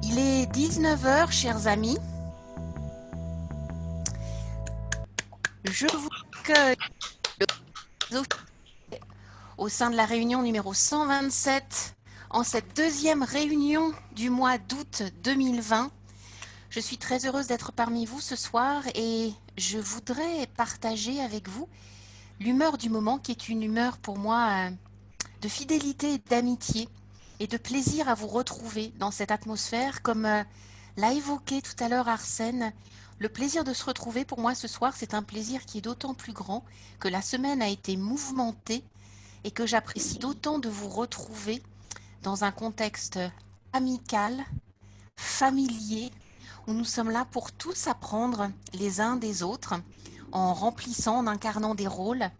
Il est 19 heures, chers amis. Je vous accueille au sein de la réunion numéro 127, en cette deuxième réunion du mois d'août 2020. Je suis très heureuse d'être parmi vous ce soir et je voudrais partager avec vous l'humeur du moment qui est une humeur pour moi de fidélité et d'amitié et de plaisir à vous retrouver dans cette atmosphère comme l'a évoqué tout à l'heure Arsène. Le plaisir de se retrouver pour moi ce soir, c'est un plaisir qui est d'autant plus grand que la semaine a été mouvementée et que j'apprécie d'autant de vous retrouver dans un contexte amical, familier, où nous sommes là pour tous apprendre les uns des autres, en remplissant, en incarnant des rôles,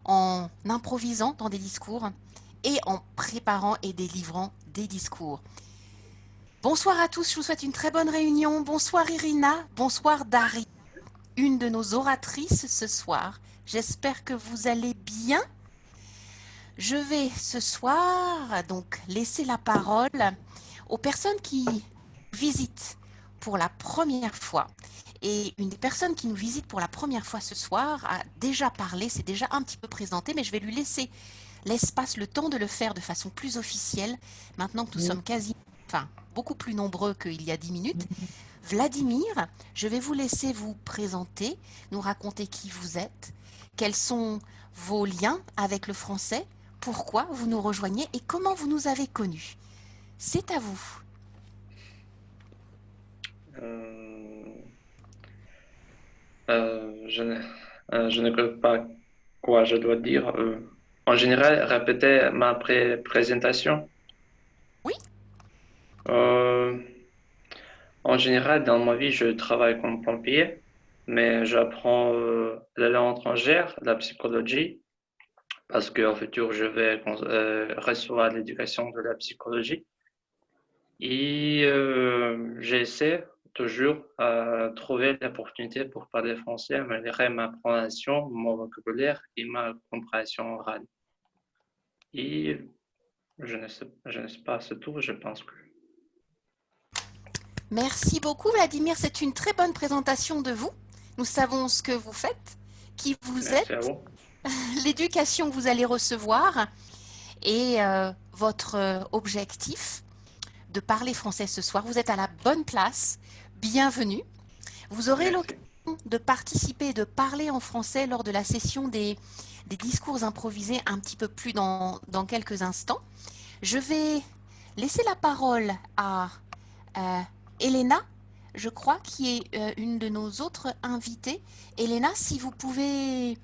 en improvisant dans des discours et en préparant et délivrant des discours. Bonsoir à tous, je vous souhaite une très bonne réunion. Bonsoir Irina, bonsoir Dari, une de nos oratrices ce soir. J'espère que vous allez bien. Je vais ce soir donc laisser la parole aux personnes qui visitent pour la première fois. Et une des personnes qui nous visite pour la première fois ce soir a déjà parlé, s'est déjà un petit peu présentée, mais je vais lui laisser l'espace, le temps de le faire de façon plus officielle, maintenant que nous sommes beaucoup plus nombreux qu'il y a 10 minutes. Vladimir, je vais vous laisser vous présenter, nous raconter qui vous êtes, quels sont vos liens avec le français, pourquoi vous nous rejoignez et comment vous nous avez connus. C'est à vous. Je ne sais pas quoi je dois dire. En général, répéter ma présentation. Oui, Euh, En général, dans ma vie, je travaille comme pompier, mais j'apprends la langue étrangère, la psychologie, parce qu'au futur, je vais recevoir l'éducation de la psychologie. Et j'essaie toujours à trouver l'opportunité pour parler français, améliorer ma prononciation, mon vocabulaire et ma compréhension orale. Et je ne sais pas, c'est tout, je pense que. merci beaucoup Vladimir, c'est une très bonne présentation de vous. Nous savons ce que vous faites, qui vous Merci à êtes, vous. l'éducation que vous allez recevoir et votre objectif de parler français ce soir. Vous êtes à la bonne place. Bienvenue. Vous aurez l'occasion Merci. de participer, de parler en français lors de la session des discours improvisés un petit peu plus dans quelques instants. Je vais laisser la parole à euh, Elena, je crois, qui est une de nos autres invitées. Elena, si vous pouvez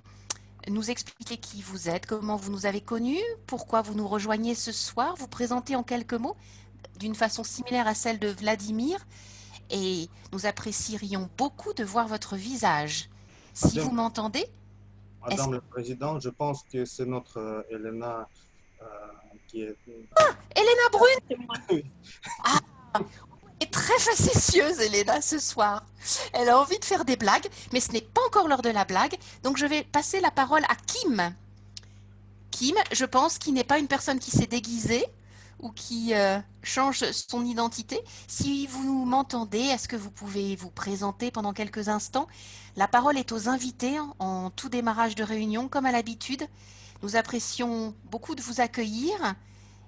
nous expliquer qui vous êtes, comment vous nous avez connus, pourquoi vous nous rejoignez ce soir, vous présenter en quelques mots d'une façon similaire à celle de Vladimir et nous apprécierions beaucoup de voir votre visage. Si vous Madame, m'entendez, est-ce Madame le Président, je pense que c'est notre Elena euh, qui est... Elena Brune C'est moi. Ah, elle est très facétieuse, Elena, ce soir. Elle a envie de faire des blagues, mais ce n'est pas encore l'heure de la blague, donc je vais passer la parole à Kim. Kim, je pense, qui n'est pas une personne qui s'est déguisée ou qui change son identité. Si vous m'entendez, est-ce que vous pouvez vous présenter pendant quelques instants? La parole est aux invités en tout démarrage de réunion, comme à l'habitude. Nous apprécions beaucoup de vous accueillir,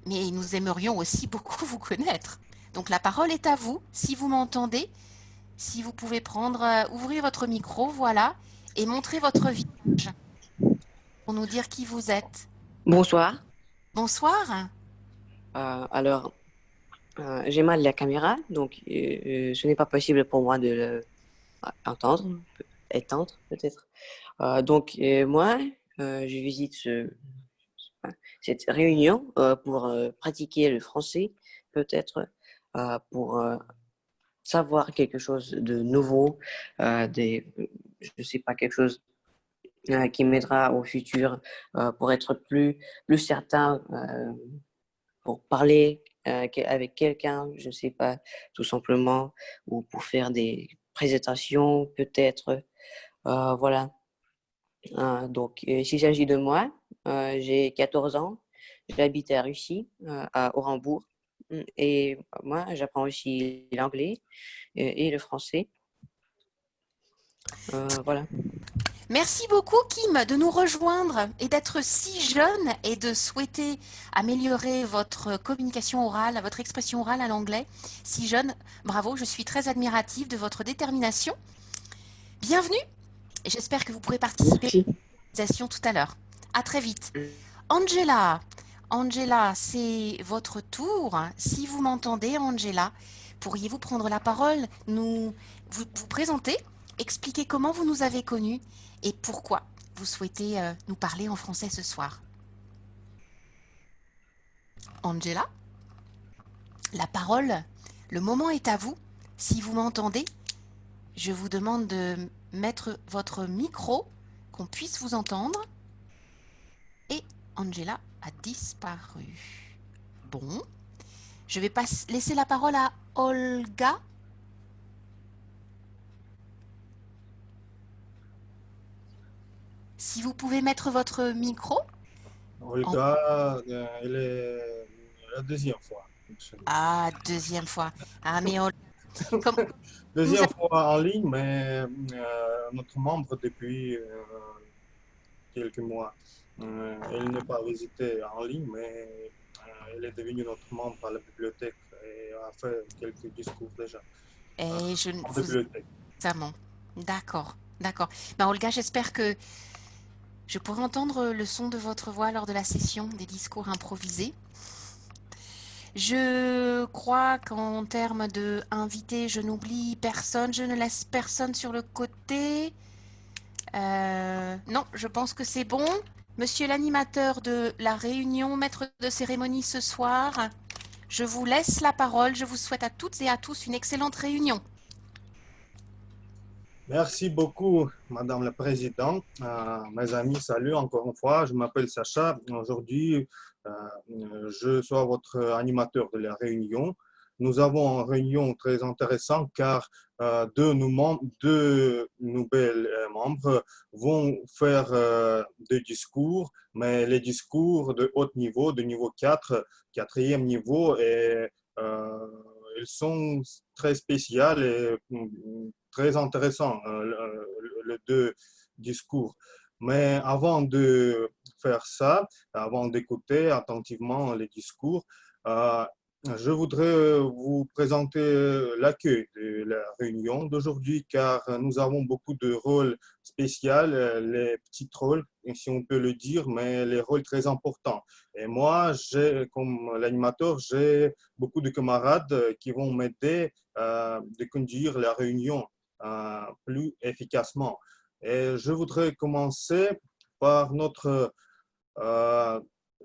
mais nous aimerions aussi beaucoup vous connaître. Donc la parole est à vous, si vous m'entendez. Si vous pouvez ouvrir votre micro, voilà, et montrer votre visage pour nous dire qui vous êtes. Bonsoir. Bonsoir. Alors, j'ai mal la caméra, donc ce n'est pas possible pour moi de l'entendre, étendre peut-être. Moi, je visite cette réunion pour pratiquer le français, peut-être pour savoir quelque chose de nouveau, je ne sais pas, quelque chose qui m'aidera au futur pour être plus certain, pour parler avec quelqu'un, je ne sais pas, tout simplement, ou pour faire des présentations, peut-être. Voilà. S'il s'agit de moi, j'ai 14 ans, j'habite à Russie, à Orenbourg. Et moi, j'apprends aussi l'anglais et le français. Voilà. Merci beaucoup, Kim, de nous rejoindre et d'être si jeune et de souhaiter améliorer votre communication orale, votre expression orale à l'anglais. Si jeune, bravo, je suis très admirative de votre détermination. Bienvenue et j'espère que vous pourrez participer à Merci. l'organisation tout à l'heure. À très vite. Angela, Angela, c'est votre tour. Si vous m'entendez, Angela, pourriez-vous prendre la parole, vous présenter, expliquer comment vous nous avez connus et pourquoi vous souhaitez nous parler en français ce soir. Angela, la parole, le moment est à vous. Si vous m'entendez, je vous demande de mettre votre micro, qu'on puisse vous entendre. Et Angela a disparu. Bon, je vais laisser la parole à Olga. Si vous pouvez mettre votre micro. Olga, elle est la deuxième fois. Ah, deuxième fois. Ah, mais Olga, comme nous Deuxième fois en ligne, mais notre membre depuis quelques mois. Elle n'est pas visitée en ligne, mais elle est devenue notre membre à la bibliothèque et a fait quelques discours déjà et je en vous bibliothèque. examens. D'accord, d'accord. Ben, Olga, j'espère que je pourrai entendre le son de votre voix lors de la session des discours improvisés. Je crois qu'en termes de invités, je n'oublie personne, je ne laisse personne sur le côté. Non, je pense que c'est bon. Monsieur l'animateur de la réunion, maître de cérémonie ce soir, je vous laisse la parole. Je vous souhaite à toutes et à tous une excellente réunion. Merci beaucoup, Madame la Présidente. Mes amis, salut encore une fois. Je m'appelle Sacha. Aujourd'hui, je suis votre animateur de la réunion. Nous avons une réunion très intéressante car deux nouvelles membres vont faire des discours, mais les discours de haut niveau, de niveau 4, quatrième niveau, et ils sont très spéciaux et très intéressant, le deux discours. Mais avant de faire ça, avant d'écouter attentivement les discours, euh, je voudrais vous présenter l'accueil de la réunion d'aujourd'hui car nous avons beaucoup de rôles spéciaux, les petits rôles, si on peut le dire, mais les rôles très importants. Et moi, comme l'animateur, j'ai beaucoup de camarades qui vont m'aider de conduire la réunion plus efficacement. Et je voudrais commencer par notre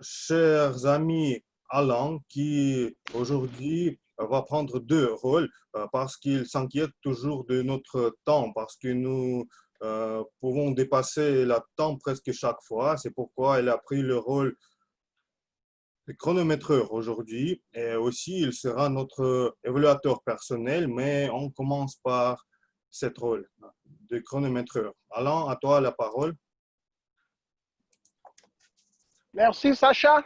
cher ami Alan, qui aujourd'hui va prendre deux rôles parce qu'il s'inquiète toujours de notre temps, parce que nous pouvons dépasser le temps presque chaque fois. C'est pourquoi il a pris le rôle de chronométreur aujourd'hui. Et aussi, il sera notre évaluateur personnel, mais on commence par cette rôle de chronométreur. Alain, à toi la parole. Merci Sacha.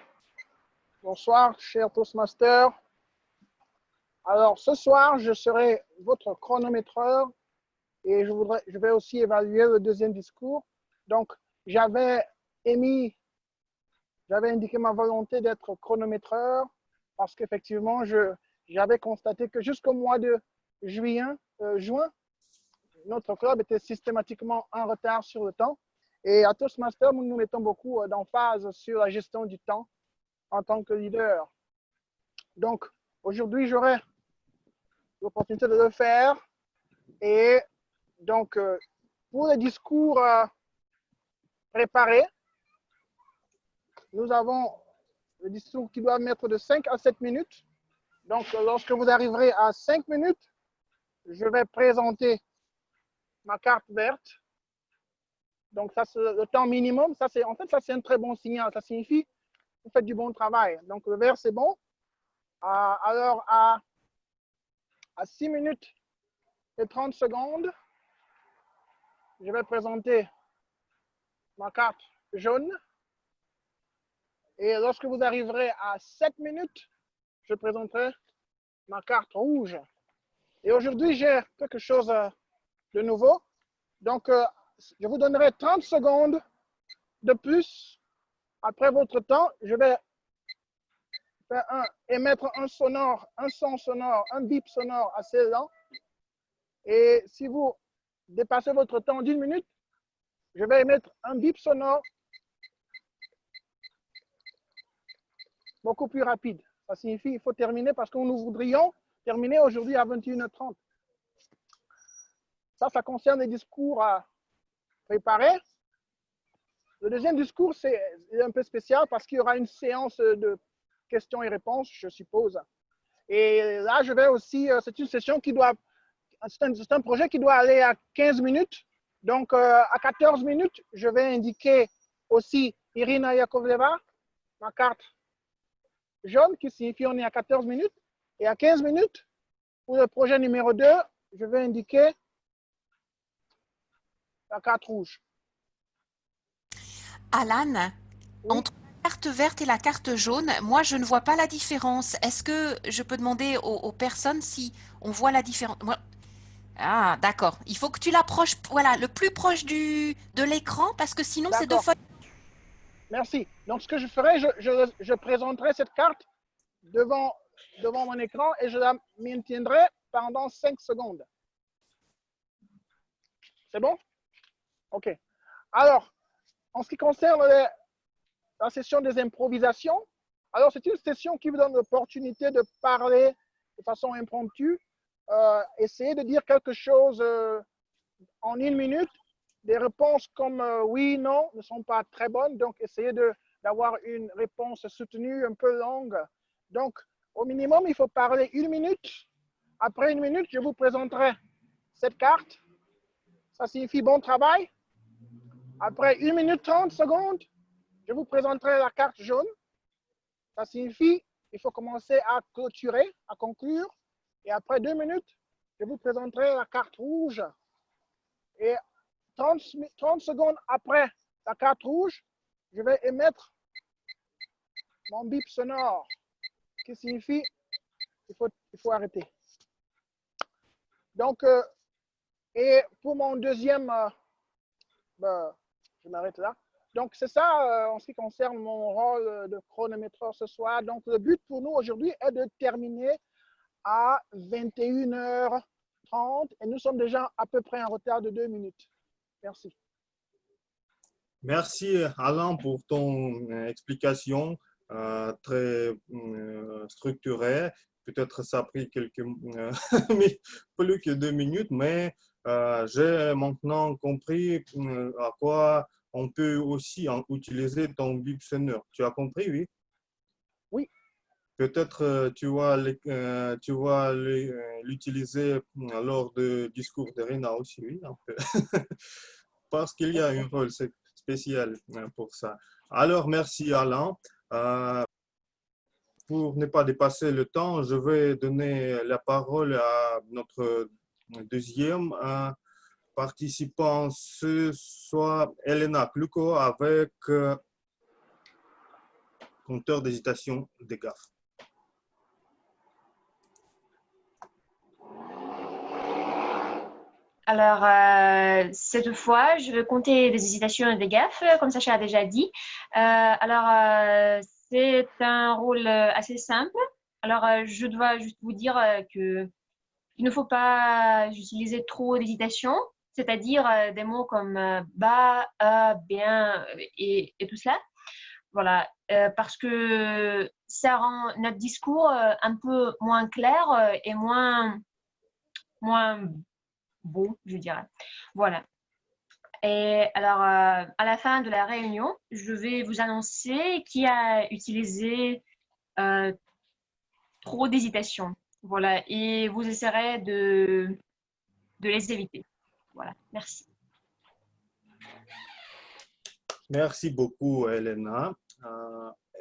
Bonsoir, cher Toastmaster. Alors, ce soir, je serai votre chronométreur et je vais aussi évaluer le deuxième discours. Donc, j'avais indiqué ma volonté d'être chronométreur parce qu'effectivement, j'avais constaté que jusqu'au mois de juin, notre club était systématiquement en retard sur le temps. Et à Toastmaster, nous mettons beaucoup d'emphase sur la gestion du temps en tant que leader. Donc, aujourd'hui, j'aurai l'opportunité de le faire. Et donc, pour les discours préparés, nous avons le discours qui doit mettre de 5 à 7 minutes. Donc, lorsque vous arriverez à 5 minutes, je vais présenter ma carte verte. Donc, ça, c'est le temps minimum. Ça, c'est un très bon signal. Ça signifie que vous faites du bon travail. Donc, le vert, c'est bon. Alors, à 6 minutes et 30 secondes, je vais présenter ma carte jaune. Et lorsque vous arriverez à 7 minutes, je présenterai ma carte rouge. Et aujourd'hui, j'ai quelque chose de nouveau. Donc, je vous donnerai 30 secondes de plus. Après votre temps, je vais émettre un son sonore, un bip sonore assez lent. Et si vous dépassez votre temps d'1 minute, je vais émettre un bip sonore beaucoup plus rapide. Ça signifie qu'il faut terminer parce que nous voudrions terminer aujourd'hui à 21h30. Ça concerne les discours à préparer. Le deuxième discours, c'est un peu spécial parce qu'il y aura une séance de questions et réponses, je suppose. Et là, je vais aussi, c'est une session qui doit, c'est un projet qui doit aller à 15 minutes. Donc, à 14 minutes, je vais indiquer aussi Irina Yakovleva, ma carte jaune, qui signifie on est à 14 minutes. Et à 15 minutes, pour le projet numéro 2, je vais indiquer la carte rouge. Alan, Oui. entre la carte verte et la carte jaune, moi, je ne vois pas la différence. Est-ce que je peux demander aux personnes si on voit la différence? Ah, d'accord. Il faut que tu l'approches, voilà, le plus proche de l'écran parce que sinon, c'est deux D'accord. feuilles. Merci. Donc, ce que je ferai, je présenterai cette carte devant mon écran et je la maintiendrai pendant 5 secondes. C'est bon? OK. Alors, en ce qui concerne la session des improvisations, alors c'est une session qui vous donne l'opportunité de parler de façon impromptue, essayer de dire quelque chose en 1 minute. Des réponses comme oui, non ne sont pas très bonnes, donc essayez d'avoir une réponse soutenue, un peu longue. Donc, au minimum, il faut parler 1 minute. Après 1 minute, je vous présenterai cette carte. Ça signifie bon travail. Après 1 minute 30 secondes, je vous présenterai la carte jaune. Ça signifie qu'il faut commencer à clôturer, à conclure. Et après 2 minutes, je vous présenterai la carte rouge. Et 30 secondes après la carte rouge, je vais émettre mon bip sonore, qui signifie qu'il faut arrêter. Donc, et pour mon deuxième, je m'arrête là. Donc, c'est ça en ce qui concerne mon rôle de chronométreur ce soir. Donc, le but pour nous aujourd'hui est de terminer à 21h30 et nous sommes déjà à peu près en retard de 2 minutes. Merci. Merci Alain pour ton explication très structurée. Peut-être ça a pris plus que 2 minutes, mais j'ai maintenant compris à quoi on peut aussi utiliser ton bip sonore. Tu as compris, oui? Oui. Peut-être tu vas l'utiliser lors du discours de Rina aussi, oui, un peu. Parce qu'il y a un rôle spécial pour ça. Alors, merci Alain. Pour ne pas dépasser le temps, je vais donner la parole à notre deuxième participant ce soir, Elena Kluko, avec compteur d'hésitation des GAF. Alors, cette fois, je vais compter des hésitations et des gaffes, comme Sacha a déjà dit. C'est un rôle assez simple. Alors, je dois juste vous dire qu'il ne faut pas utiliser trop d'hésitations, c'est-à-dire des mots comme bas, bien et tout cela. Voilà, parce que ça rend notre discours un peu moins clair et moins beau, je dirais. Voilà. Et alors, à la fin de la réunion, je vais vous annoncer qui a utilisé trop d'hésitation. Voilà. Et vous essaierez de les éviter. Voilà. Merci. Merci beaucoup, Elena.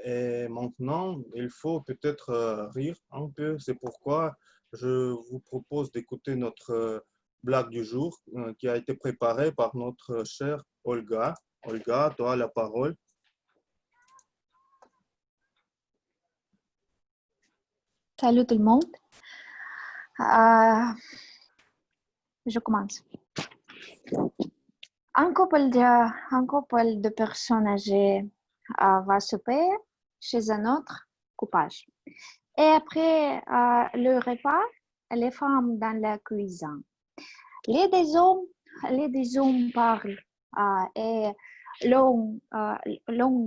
Et maintenant, il faut peut-être rire un peu. C'est pourquoi je vous propose d'écouter notre blague du jour qui a été préparée par notre chère Olga. Olga, tu as la parole. Salut tout le monde. Je commence. Un couple de personnes âgées va souper chez un autre couplage. Et après le repas, les femmes dans la cuisine. Les deux hommes parlent et l'un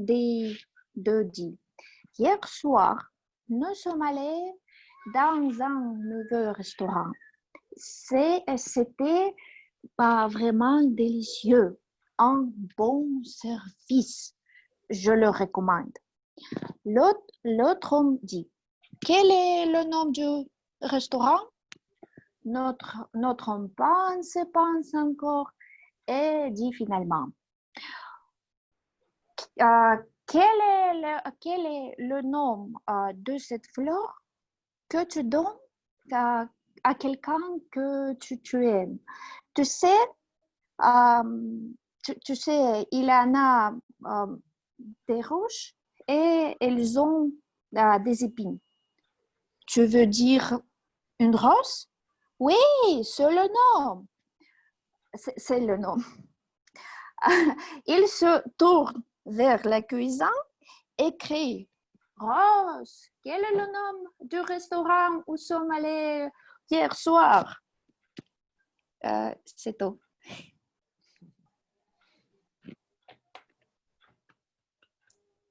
des deux dit: hier soir, nous sommes allés dans un nouveau restaurant. C'était vraiment délicieux. Un bon service. Je le recommande. L'autre homme dit: quel est le nom du restaurant? Notre homme pense encore et dit finalement: quel est le nom de cette fleur que tu donnes à quelqu'un que tu aimes? Tu sais, il y en a des roches et elles ont des épines. Tu veux dire une rose? Oui, c'est le nom. C'est le nom. Il se tourne vers la cuisine et crie: Rose, quel est le nom du restaurant où sommes allés hier soir? C'est tout.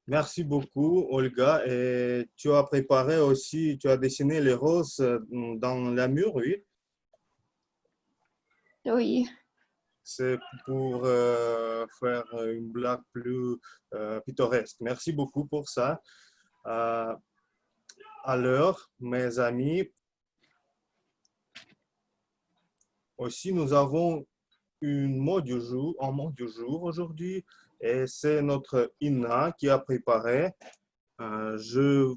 Merci beaucoup, Olga. Et tu as préparé aussi, tu as dessiné les roses dans la mur, oui? Oui. C'est pour faire une blague plus pittoresque. Merci beaucoup pour ça. Alors, mes amis, aussi nous avons un mot du jour aujourd'hui, et c'est notre Ina qui a préparé. Je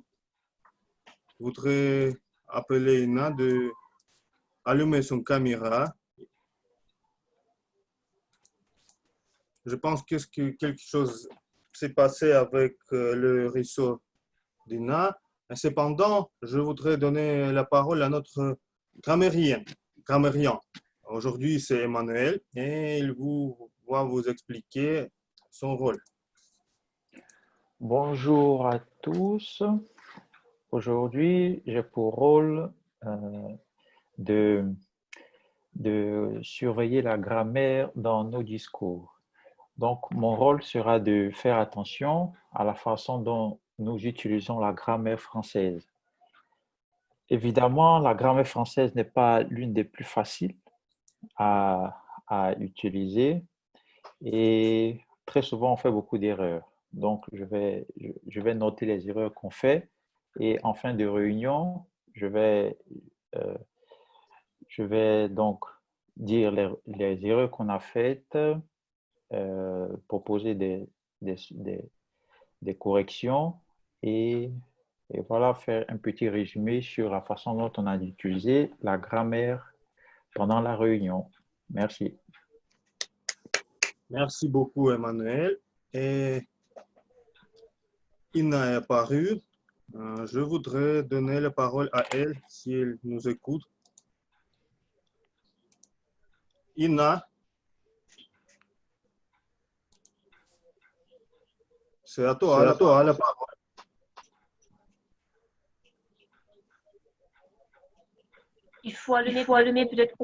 voudrais appeler Ina de allumer son caméra. Je pense que quelque chose s'est passé avec le réseau d'Ina. Cependant, je voudrais donner la parole à notre grammairien. Aujourd'hui, c'est Emmanuel et il va vous expliquer son rôle. Bonjour à tous. Aujourd'hui, j'ai pour rôle de surveiller la grammaire dans nos discours. Donc, mon rôle sera de faire attention à la façon dont nous utilisons la grammaire française. Évidemment, la grammaire française n'est pas l'une des plus faciles à utiliser et très souvent, on fait beaucoup d'erreurs. Donc, je vais noter les erreurs qu'on fait et en fin de réunion, je vais donc dire les erreurs qu'on a faites, proposer des corrections et voilà, faire un petit résumé sur la façon dont on a utilisé la grammaire pendant la réunion. Merci. Merci beaucoup, Emmanuel. Et Ina est apparue. Je voudrais donner la parole à elle si elle nous écoute. Ina, c'est à toi la parole. Il faut allumer peut-être.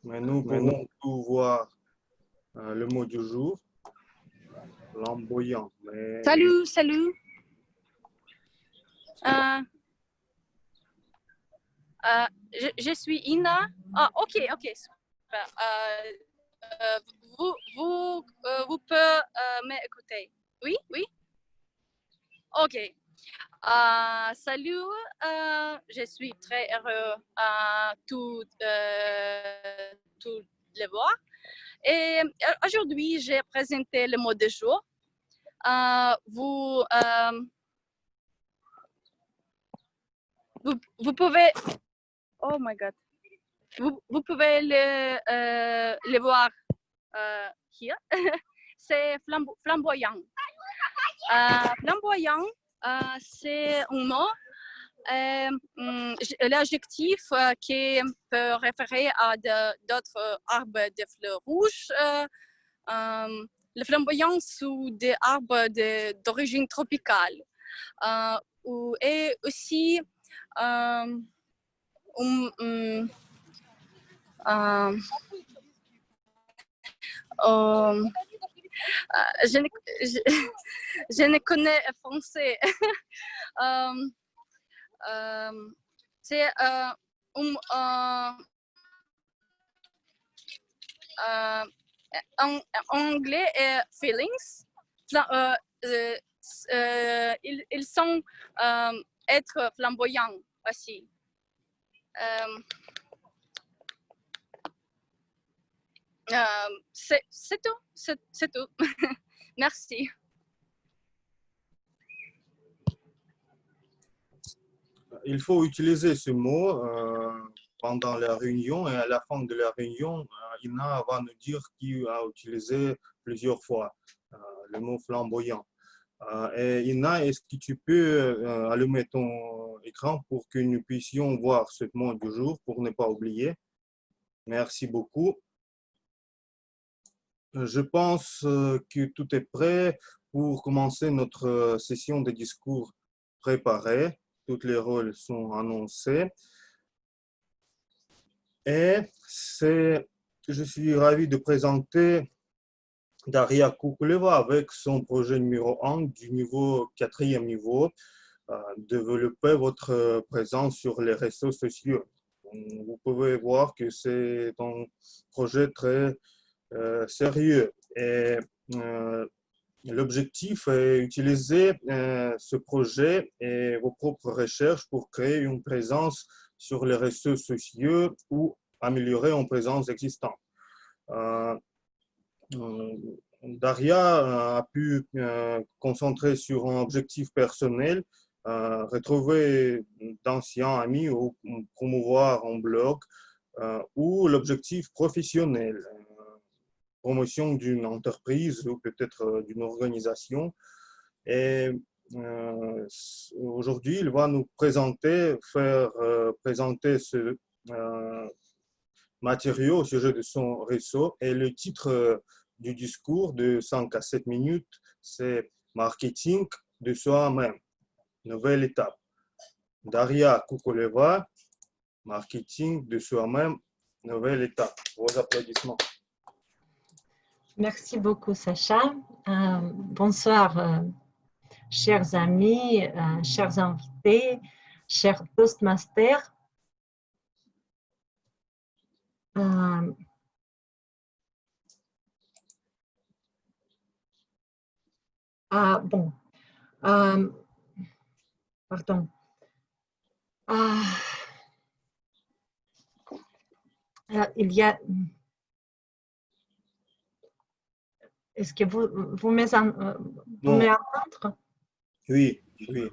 Mais nous pouvons tout voir le mot du jour, flamboyant. Mais... Salut. Je suis Ina. Ah, ok, super. Vous pouvez m'écouter? Oui? Ok. Salut, je suis très heureux tout les voir. Et aujourd'hui, j'ai présenté le mot du jour. Vous pouvez... Oh my God. vous pouvez le voir here. C'est flamboyant. Flamboyant, c'est un mot. L'adjectif qui peut référer à d'autres arbres de fleurs rouges. Le flamboyant sous des arbres d'origine tropicale. Et aussi je ne connais français. C'est en anglais feelings. Ils sont être flamboyants aussi. C'est tout. C'est tout. Merci. Il faut utiliser ce mot pendant la réunion et à la fin de la réunion, Ina va nous dire qui a utilisé plusieurs fois le mot flamboyant. Et Ina, est-ce que tu peux allumer ton écran pour que nous puissions voir ce mot du jour pour ne pas oublier? Merci beaucoup. Je pense que tout est prêt pour commencer notre session de discours préparée. Tous les rôles sont annoncés. Et je suis ravi de présenter Daria Kukuleva avec son projet numéro 1 du niveau 4e niveau, développer votre présence sur les réseaux sociaux. Vous pouvez voir que c'est un projet très sérieux et l'objectif est d'utiliser ce projet et vos propres recherches pour créer une présence sur les réseaux sociaux ou améliorer une présence existante. Daria a pu concentrer sur un objectif personnel, retrouver d'anciens amis ou promouvoir un blog, ou l'objectif professionnel, promotion d'une entreprise ou peut-être d'une organisation. Et aujourd'hui, il va nous présenter, présenter ce matériau au sujet de son réseau. Et le titre du discours de 5 à 7 minutes, c'est « Marketing de soi-même, nouvelle étape ». Daria Kukuleva, « Marketing de soi-même, nouvelle étape ». Vos applaudissements. Merci beaucoup, Sacha. Bonsoir, chers amis, chers invités, chers Toastmasters. Bon, pardon. Il y a... Est-ce que vous m'entendez? Oui, oui.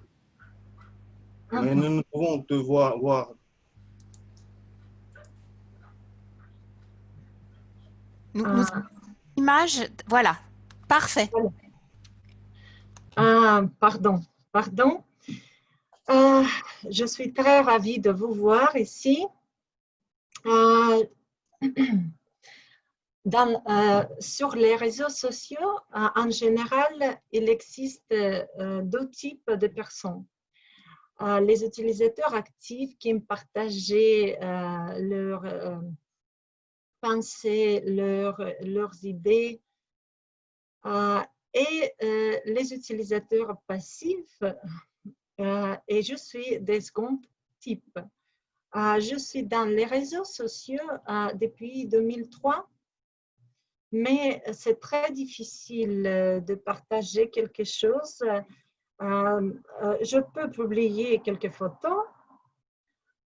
Mais nous ne pouvons te voir. Nous image, voilà, parfait. Pardon. Je suis très ravie de vous voir ici. Sur les réseaux sociaux, en général, il existe deux types de personnes. Les utilisateurs actifs qui aiment partager leurs pensées, leurs idées, et les utilisateurs passifs, et je suis des seconds types. Je suis dans les réseaux sociaux depuis 2003. Mais c'est très difficile de partager quelque chose. Je peux publier quelques photos,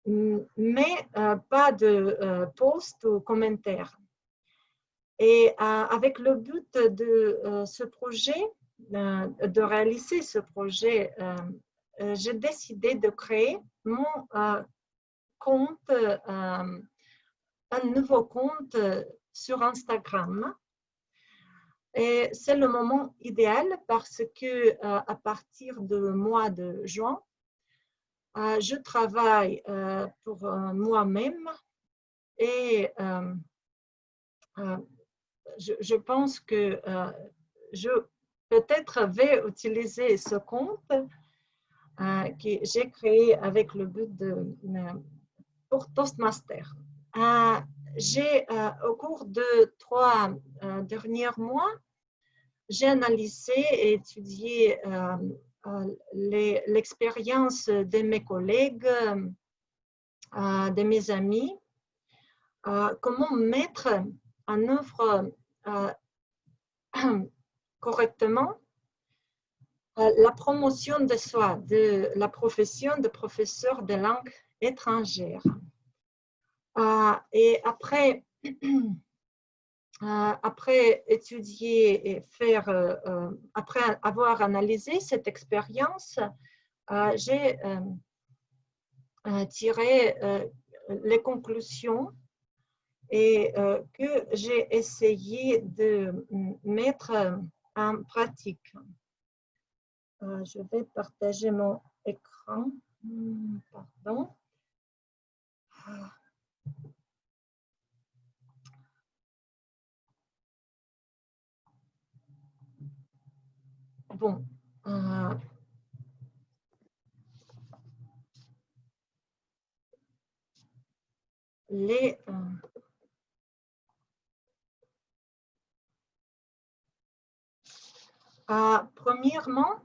mais pas de posts ou commentaires. Et avec le but de ce projet, de réaliser ce projet, j'ai décidé de créer mon compte un nouveau compte sur Instagram. Et c'est le moment idéal parce que à partir du mois de juin, je travaille pour moi-même et je pense que je peut-être vais utiliser ce compte que j'ai créé avec le but pour Toastmaster. Au cours de 3 derniers mois, j'ai analysé et étudié l'expérience de mes collègues, de mes amis, comment mettre en œuvre correctement la promotion de soi, de la profession de professeur de langue étrangère. Et après étudier et faire, après avoir analysé cette expérience, j'ai tiré les conclusions et que j'ai essayé de mettre en pratique. Je vais partager mon écran. Pardon. Bon. Premièrement,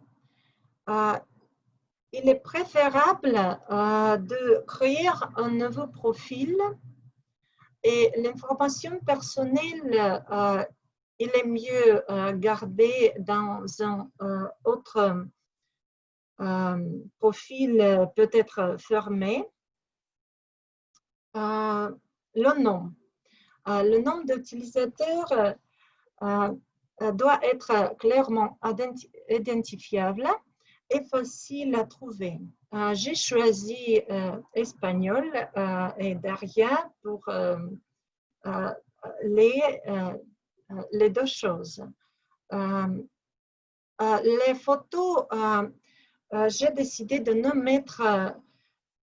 il est préférable de créer un nouveau profil et l'information personnelle, il est mieux gardée dans un autre profil peut-être fermé. Le nom d'utilisateur doit être clairement identifiable et facile à trouver. J'ai choisi espagnol et Daria pour les deux choses. Les photos, j'ai décidé de ne mettre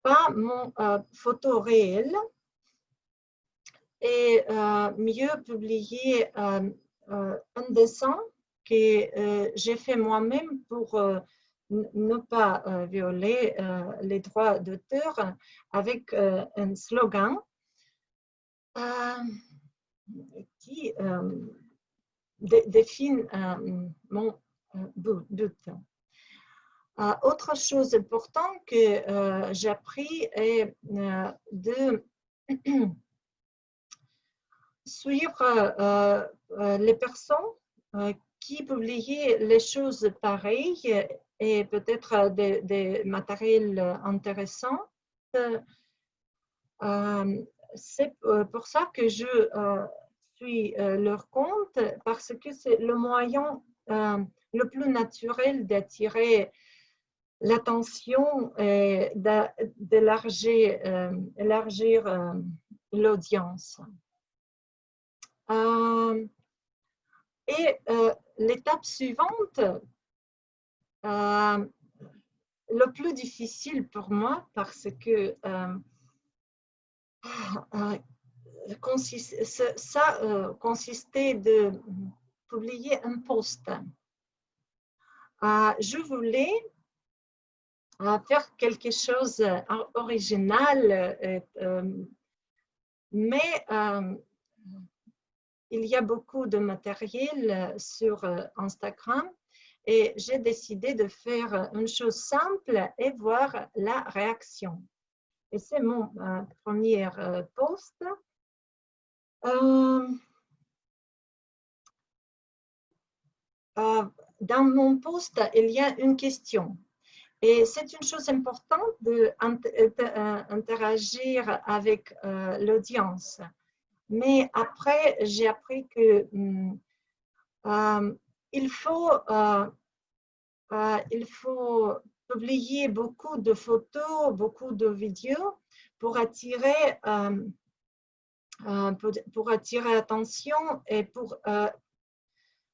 pas mon photo réelle et mieux publier un dessin que j'ai fait moi-même pour ne pas violer les droits d'auteur avec un slogan qui définit mon but. Autre chose importante que j'ai appris est de suivre les personnes qui publiaient les choses pareilles et peut-être des matériels intéressants. C'est pour ça que je suis leur compte, parce que c'est le moyen le plus naturel d'attirer l'attention et d'élargir l'audience. Et l'étape suivante, le plus difficile pour moi, parce que ça consistait de publier un post. Je voulais faire quelque chose d'original, mais il y a beaucoup de matériel sur Instagram et j'ai décidé de faire une chose simple et voir la réaction. Et c'est mon premier post. Dans mon post, il y a une question. Et c'est une chose importante d'interagir avec l'audience. Mais après, j'ai appris que il faut publier beaucoup de photos, beaucoup de vidéos pour attirer pour attirer l'attention et pour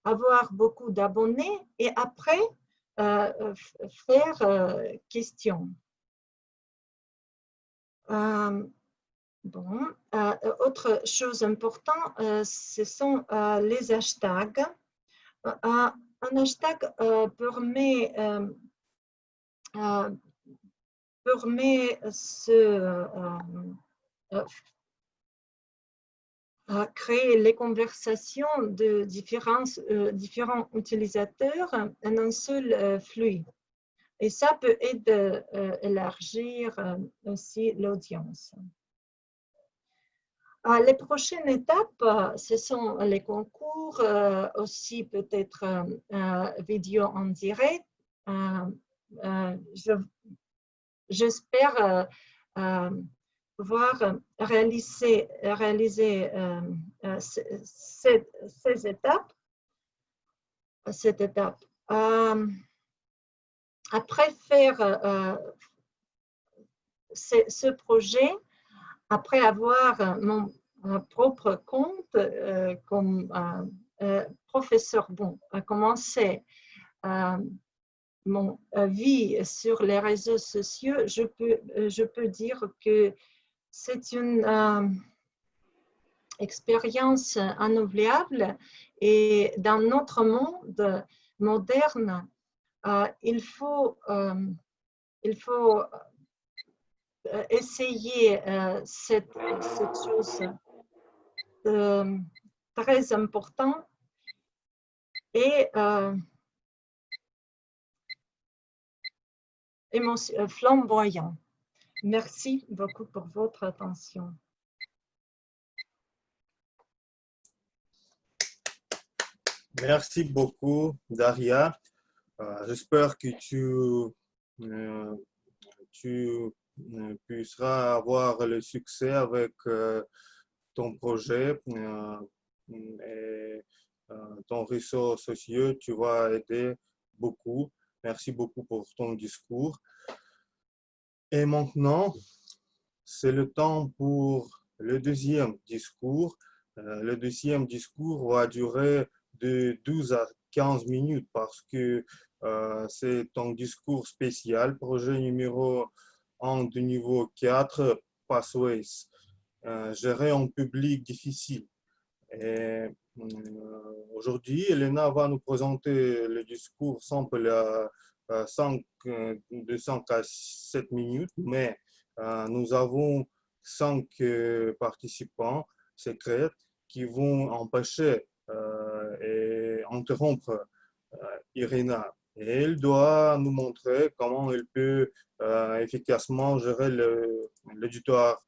avoir beaucoup d'abonnés et après faire question. Bon, autre chose importante, ce sont les hashtags. Un hashtag permet créer les conversations de différents utilisateurs en un seul flux. Et ça peut aider à élargir aussi l'audience. Les prochaines étapes, ce sont les concours, aussi peut-être vidéo en direct. J'espère pouvoir réaliser ces étapes. Cette étape. Après faire ce projet, après avoir mon propre compte comme professeur, bon, à commencer mon vie sur les réseaux sociaux, je peux dire que c'est une expérience inoubliable et dans notre monde moderne, il faut essayer cette chose très importante et flamboyant. Merci beaucoup pour votre attention. Merci beaucoup, Daria. J'espère que tu puisseras avoir le succès avec ton projet et ton réseau social. Tu vas aider beaucoup. Merci beaucoup pour ton discours. Et maintenant, c'est le temps pour le deuxième discours. Le deuxième discours va durer de 12 à 15 minutes parce que c'est un discours spécial, projet numéro 1 du niveau 4, Pathways, gérer en public difficile. Et aujourd'hui, Elena va nous présenter le discours simple de 5 à 7 minutes, mais nous avons 5 participants secrets qui vont empêcher et interrompre Irina. Et elle doit nous montrer comment elle peut efficacement gérer l'auditoire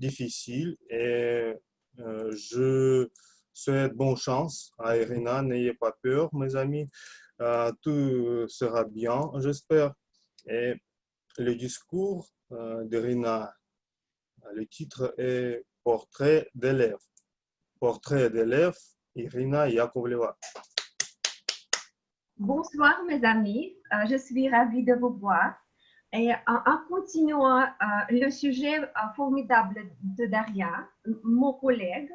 difficile. Et je souhaite bonne chance à Irina. N'ayez pas peur, mes amis. Tout sera bien, j'espère. Et le discours d'Irina, le titre est Portrait d'élève. Portrait d'élève, Irina Yakovleva. Bonsoir mes amis, je suis ravie de vous voir. Et en continuant le sujet formidable de Daria, mon collègue,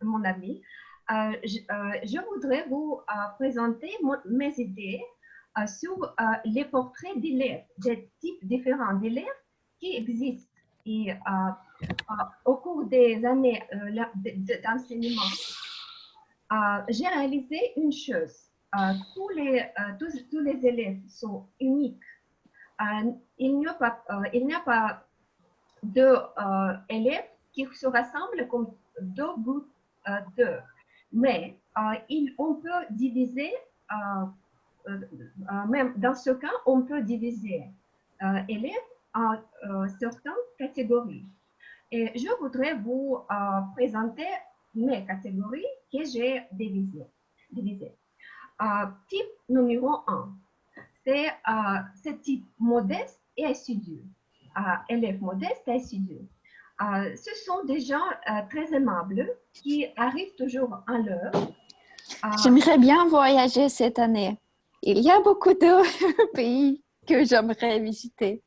mon ami, je voudrais vous présenter mes idées sur les portraits d'élèves, des types différents d'élèves qui existent. Et au cours des années d'enseignement, j'ai réalisé une chose. Tous les élèves sont uniques. Il n'y a pas deux élèves qui se rassemblent comme deux groupes d'eux. Mais on peut diviser, même dans ce cas, on peut diviser élèves en certaines catégories. Et je voudrais vous présenter mes catégories que j'ai divisées. Type numéro 1, c'est type modeste et assidu. Élèves modestes et assidus. Ce sont des gens très aimables qui arrivent toujours à l'heure. J'aimerais bien voyager cette année. Il y a beaucoup de pays que j'aimerais visiter.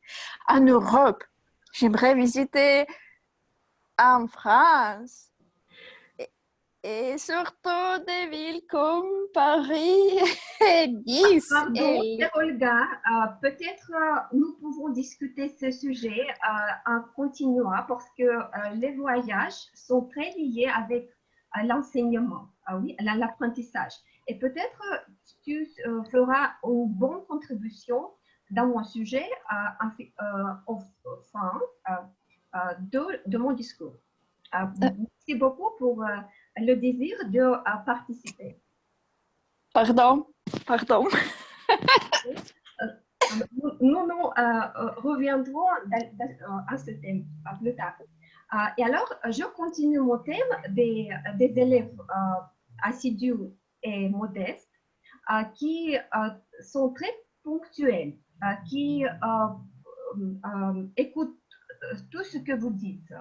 En Europe, j'aimerais visiter en France, Et surtout des villes comme Paris et Nice. Pardon, Et... chère Olga, peut-être nous pouvons discuter ce sujet en continuant parce que les voyages sont très liés avec l'enseignement, oui, l'apprentissage. Et peut-être tu feras une bonne contribution dans mon sujet au fin de mon discours. Merci beaucoup pour le désir de participer. Pardon. Nous reviendrons à ce thème plus tard. Et alors, je continue mon thème des élèves assidus et modestes qui sont très ponctuels, qui écoutent tout ce que vous dites,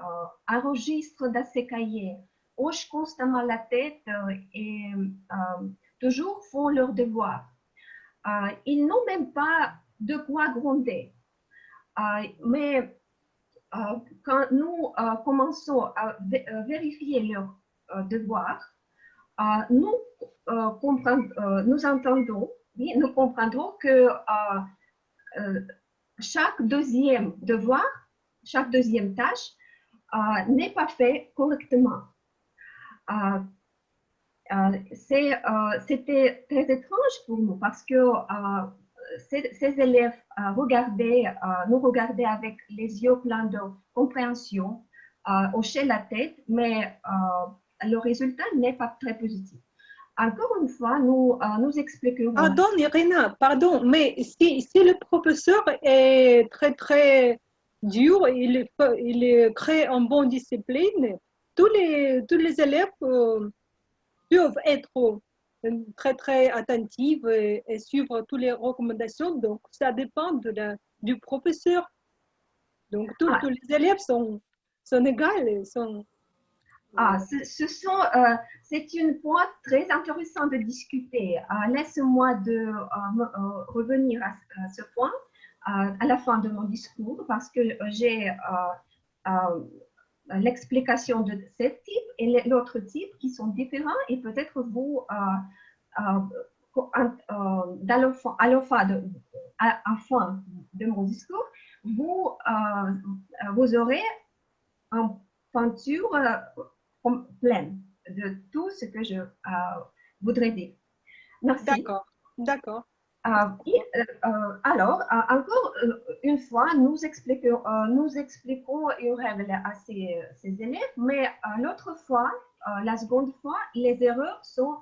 enregistrent dans ces cahiers, hochent constamment la tête et toujours font leurs devoirs. Ils n'ont même pas de quoi gronder. Mais quand nous commençons à vérifier leurs devoirs, nous entendons, oui, nous comprendrons que chaque deuxième devoir, chaque deuxième tâche n'est pas fait correctement. C'était très étrange pour nous parce que ces élèves nous regardaient avec les yeux pleins de compréhension, hochaient la tête, mais le résultat n'est pas très positif. Encore une fois, nous expliquerons. Pardon, Irina, pardon, mais si le professeur est très dur, il crée une bonne discipline, tous les élèves peuvent être très attentifs et suivre toutes les recommandations. Donc, ça dépend du professeur. Donc, tous les élèves sont égaux. C'est une point très intéressant de discuter. Laisse-moi revenir à ce point à la fin de mon discours parce que j'ai l'explication de ce type et l'autre type qui sont différents et peut-être vous, à la fin de mon discours, vous aurez une peinture pleine de tout ce que je voudrais dire. Merci. D'accord. Alors, encore une fois, nous expliquons une règle à ces élèves, mais l'autre fois, la seconde fois, les erreurs sont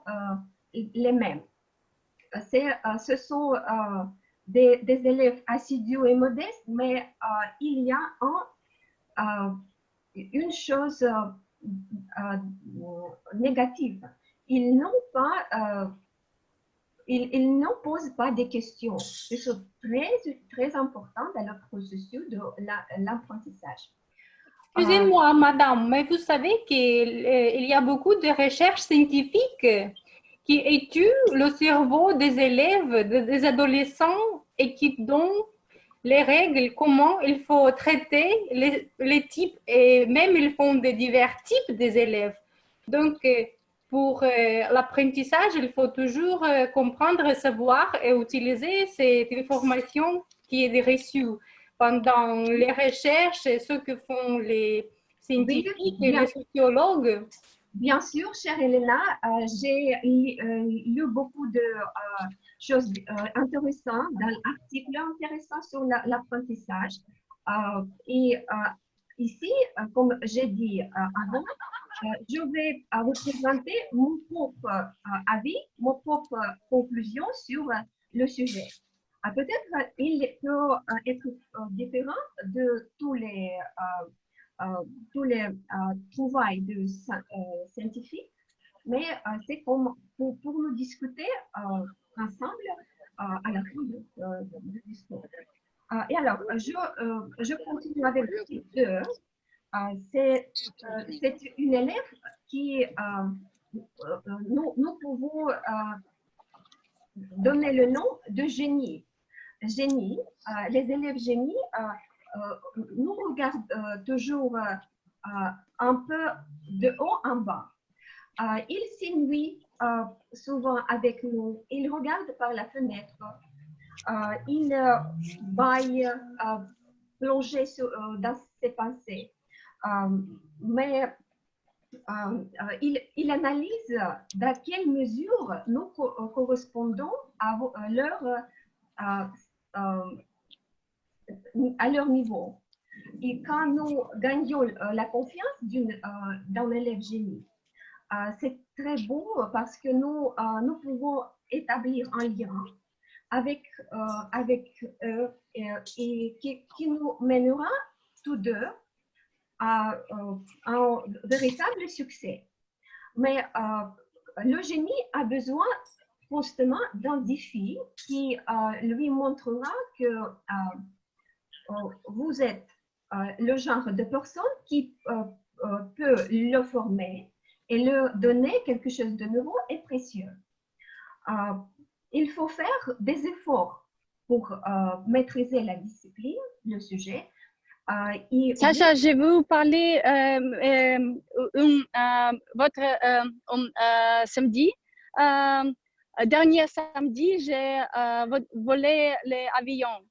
les mêmes. Ce sont des élèves assidus et modestes, mais il y a une chose négative. Ils ne posent pas des questions. C'est très important dans le processus de l'apprentissage. Excusez-moi, madame, mais vous savez qu'il y a beaucoup de recherches scientifiques qui étudient le cerveau des élèves, des adolescents et qui donnent les règles, comment il faut traiter les types et même ils font des divers types des élèves. Donc, pour l'apprentissage, il faut toujours comprendre, savoir et utiliser cette information qui est reçue pendant les recherches, ce que font les scientifiques et les sociologues. Bien sûr, chère Elena, j'ai lu beaucoup de choses intéressantes dans l'article intéressant sur l'apprentissage. Et ici, comme j'ai dit avant, je vais vous présenter mon propre avis, mon propre conclusion sur le sujet. Peut-être il peut être différent de tous les trouvailles de scientifiques, mais c'est comme pour nous discuter ensemble à la fin du discours. Et alors, je continue avec le type 2. C'est une élève qui, nous pouvons donner le nom de génie. Génie, les élèves génie nous regardent toujours un peu de haut en bas. il s'ennuie souvent avec nous. Il regarde par la fenêtre. Il baille plongé dans ses pensées. Mais il analyse dans quelle mesure nous correspondons à leur niveau. Et quand nous gagnons la confiance d'un élève génie, c'est très beau parce que nous pouvons établir un lien avec eux et qui nous mènera tous deux à un véritable succès. Mais le génie a besoin constamment d'un défi qui lui montrera que vous êtes le genre de personne qui peut le former et lui donner quelque chose de nouveau et précieux. Il faut faire des efforts pour maîtriser la discipline, le sujet. Sacha, je vais vous parler votre samedi. Dernier samedi, j'ai volé les avions.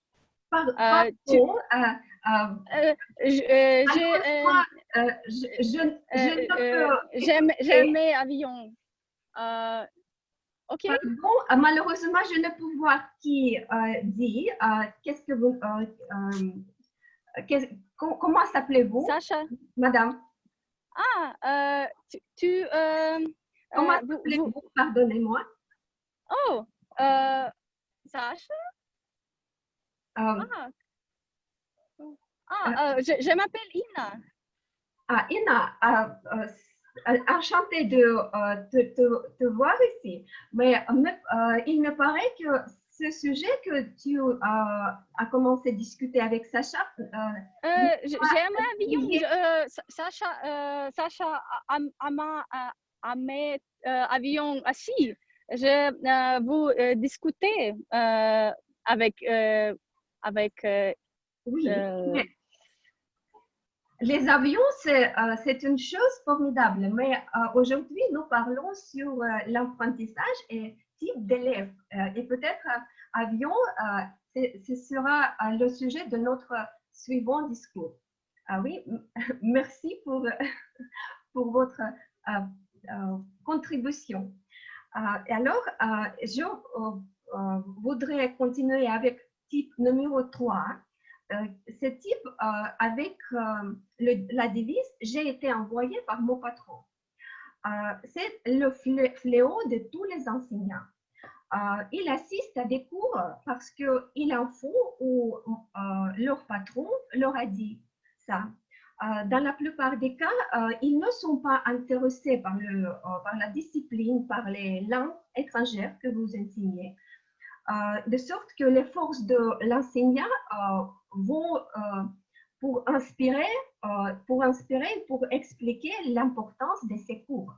J'aime mes avions. Ok. Pardon, malheureusement, je ne peux voir qui dit. Qu'est-ce que vous, comment s'appelez-vous, Sacha. Madame? Comment s'appelez-vous? Pardonnez-moi. Oh, Sacha. Je m'appelle Ina. Ina, enchantée de te voir ici. Mais il me paraît que ce sujet que tu as commencé à discuter avec Sacha. J'aime l'avion. Sacha a mes avions assis. Je vous discuter avec oui. Les avions, c'est une chose formidable, mais aujourd'hui, nous parlons sur l'apprentissage et type d'élèves. Et peut-être avion, ce sera le sujet de notre suivant discours. Oui, merci pour votre contribution. Alors, je voudrais continuer avec type numéro 3. Ce type avec la devise « J'ai été envoyé par mon patron ». C'est le fléau de tous les enseignants. Il assiste à des cours parce qu'il en faut où leur patron leur a dit ça. Dans la plupart des cas, ils ne sont pas intéressés par la discipline, par les langues étrangères que vous enseignez. De sorte que les forces de l'enseignant vont pour inspirer, pour expliquer l'importance de ces cours.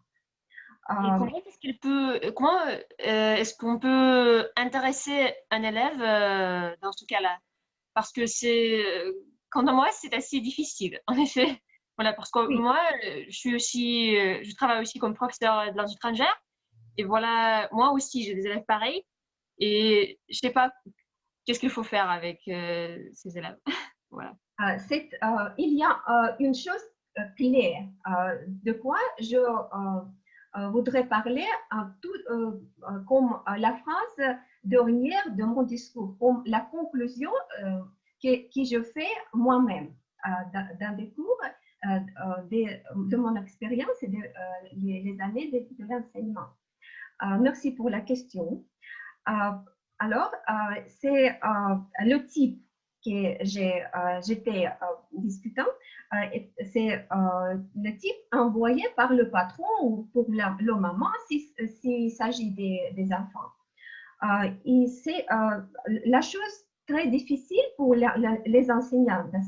Et comment est-ce qu'on peut intéresser un élève dans ce cas-là? Parce que quant à moi, c'est assez difficile, en effet. Voilà, parce que oui. Moi, je travaille aussi comme professeur de langue étrangère. Et voilà, moi aussi, j'ai des élèves pareils. Et je ne sais pas qu'est-ce qu'il faut faire avec ces élèves. Voilà. Il y a une chose clé de quoi je voudrais parler comme la phrase dernière de mon discours, comme la conclusion que je fais moi-même dans des cours de mon expérience et les années de l'enseignement. Merci pour la question. Alors, c'est le type que j'étais discutant, c'est le type envoyé par le patron ou pour la maman s'il s'agit des enfants. Et c'est la chose très difficile pour les enseignants dans